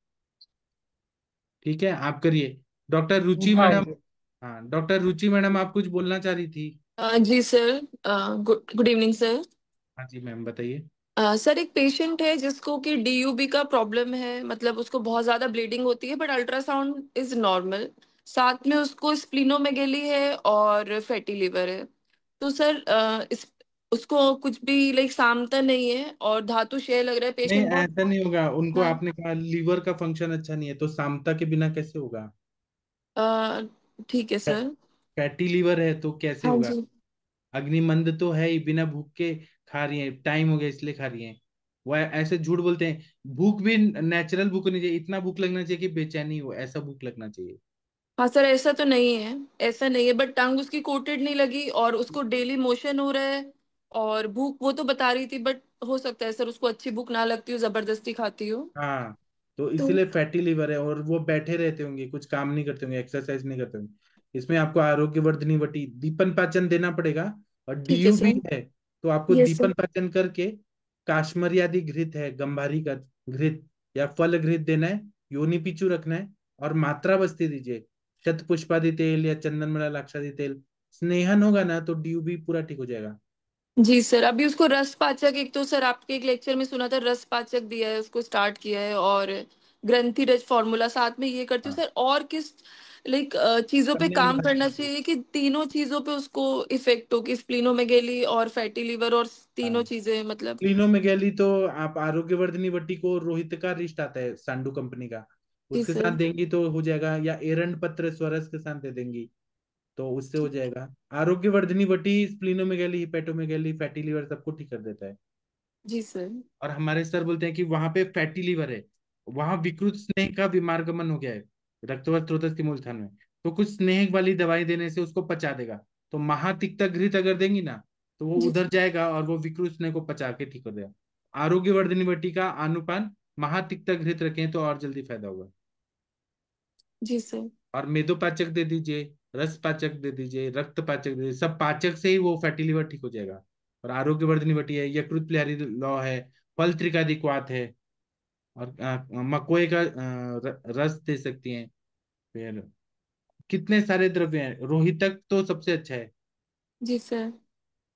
ठीक है, आप करिए। डॉक्टर रुचि हाँ मैडम। जी। हाँ, डॉक्टर रुचि मैडम, आप कुछ बोलना चाह रही थी? जी sir. Good good evening sir. हाँ जी मैम, बताइए। सर एक पेशेंट है जिसको कि डीयूबी का प्रॉब्लम है, मतलब उसको बहुत ज्यादा ब्लीडिंग होती है बट अल्ट्रासाउंड इज नॉर्मल। साथ में उसको स्प्लिनोमेगेली है और फैटी लिवर है। तो सर इस उसको कुछ भी लाइक सामता नहीं है और धातु क्षय लग रहा है, नहीं, पेशेंट बहुत। ऐसा नहीं होगा, उनको हाँ। आपने कहा लीवर का फंक्शन अच्छा नहीं है, तो सामता के बिना कैसे होगा? अ, ठीक है सर। फैटी लीवर है तो कैसे हाँ होगा? जी। अग्निमंद तो है ही, बिना भूख के खा रही है, टाइम हो गया इसलिए खा रही है। वो ऐसे झूठ बोलते हैं, भूख भी नेचुरल भूख नहीं चाहिए, इतना भूख लगना चाहिए कि बेचैनी हो, ऐसा भूख लगना चाहिए। हाँ सर ऐसा तो नहीं है, ऐसा नहीं है, बट टंग उसकी कोटेड नहीं लगी और उसको डेली मोशन हो रहा है। और भूख वो तो बता रही थी, बट हो सकता है सर उसको अच्छी भूख ना लगती हो, जबरदस्ती खाती हो। हाँ, तो तो इसीलिए फैटी लिवर है, और वो बैठे रहते होंगे, कुछ काम नहीं करते होंगे, एक्सरसाइज नहीं करते होंगे। इसमें आपको आरोग्यवर्धनी वटी दीपन पाचन देना पड़ेगा। और ठीक है डीयू भी सर। है, तो आपको यस सर। दीपन पाचन करके काश्मीरी आदि घृत है, गंभारी का घृत या फल घृत देना है, योनि पिचू रखना है, और मात्रा बस्ती दीजिए। शत पुष्पादि तेल या चंदन मृग लाक्षादि तेल, स्नेहन होगा ना तो डीयू भी पूरा ठीक हो जाएगा। जी सर, अभी उसको रस पाचक, एक तो सर आपके एक लेक्चर में सुना था रस पाचक दिया है उसको, स्टार्ट किया है, और ग्रंथि रज फॉर्मूला साथ में ये करती हूँ हाँ, सर। और किस लाइक चीजों पे अन्य काम करना निवारण। चाहिए कि तीनों चीजों पे उसको इफेक्ट हो, कि स्प्लिनोमेगेली और फैटी लिवर और तीनों चीजें मतलब। क्लिनोमेगैली तो आप आरोग्यवर्धनी वटी को रोहित का रिस्ट आता है सांडू कंपनी का, जी उसके सर। साथ देंगी तो हो जाएगा, या एरंड पत्र स्वरस के साथ दे देंगी तो उससे हो जाएगा। आरोग्यवर्धनी वटी स्प्लिनोमेगैली, हिपेटोमेगैली, फैटी लीवर सबको ठीक कर देता है। जी सर। और हमारे सर बोलते हैं कि वहां पे फैटी लीवर है, वहां विकृत स्नेह का विमार्गमन हो गया है रक्तवत स्रोतस के मूलस्थान में, तो कुछ स्नेह वाली दवाई देने से उसको पचा देगा। तो महातिक्ता घृत अगर देंगी ना, तो वो जी उधर जाएगा और वो विकृत स्नेह को पचा के ठीक कर देगा। आरोग्यवर्धनी वटी का अनुपान महातिक्ता घृत रखें तो और जल्दी फायदा होगा। जी सर। और मेदोपाचक दे दीजिए, रस पाचक दे दीजिए, रक्त पाचक दे दीजिए, सब पाचक से ही वो फैटी लिवर ठीक हो जाएगा। और आरोग्यवर्धनी बटी है, यकृत प्लेहारी लौ है, फल त्रिकादिक्वाथ है, और मकोए का रस दे सकती हैं। फिर कितने सारे द्रव्य हैं, रोहितक तो सबसे अच्छा है। जी सर।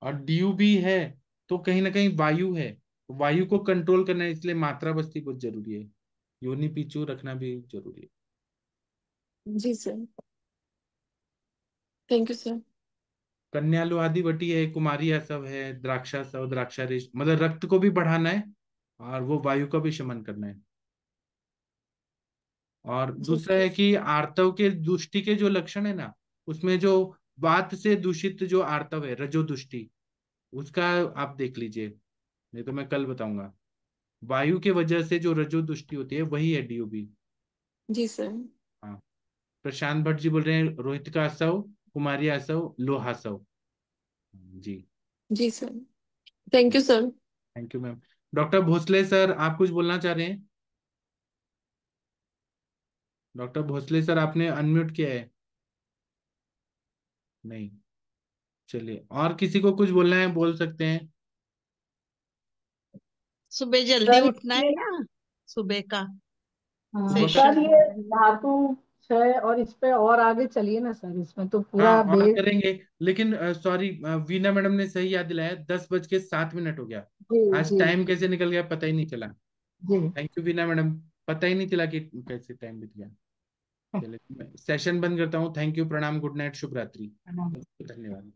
और डीयू भी है, तो कहीं ना कहीं वायु है, वायु को कंट्रोल करना है, इसलिए मात्रा बस्ती बहुत जरूरी है। योनि पीछू रखना भी जरूरी है। जी सर। Thank you sir. कन्या लोहादी बटी है, कुमारी आसव है, द्राक्षासव, द्राक्षारेश, मतलब रक्त को भी बढ़ाना है और वो वायु का भी शमन करना है। और जी दूसरा है कि आर्तव के दुष्टि के जो लक्षण है ना, उसमें जो वात से दूषित जो आर्तव है, रजो दुष्टि, उसका आप देख लीजिए, नहीं तो मैं कल बताऊंगा। वायु के वजह से जो रजो दुष्टि होती है वही है डीओबी। जी सर। हाँ, प्रशांत भट्ट जी बोल रहे हैं रोहित का असव, कुमारी असव, लोहासव। जी। जी sir. Thank you sir. Thank you ma'am. Doctor Bhosale sir, आप कुछ बोलना चाह रहे हैं? डॉक्टर भोसले सर, आपने अनम्यूट किया है। नहीं। चलिए, और किसी को कुछ बोलना है बोल सकते हैं। सुबह जल्दी सर उठना है ना, सुबह का हाँ सुबह का, सर, सेशन। ये धातु क्षय और इस पे और आगे चलिए ना सर, इसमें तो हाँ पूरा और बेस। करेंगे, लेकिन सॉरी, वीना मैडम ने सही याद दिलाया, 10:07 हो गया। जी आज जी टाइम कैसे निकल गया पता ही नहीं चला। जी। थैंक यू वीना मैडम, पता ही नहीं चला कि कैसे टाइम बीत गया। चलिए, सेशन बंद करता हूँ। थैंक यू, प्रणाम, गुड नाइट, शुभ रात्रि। धन्यवाद।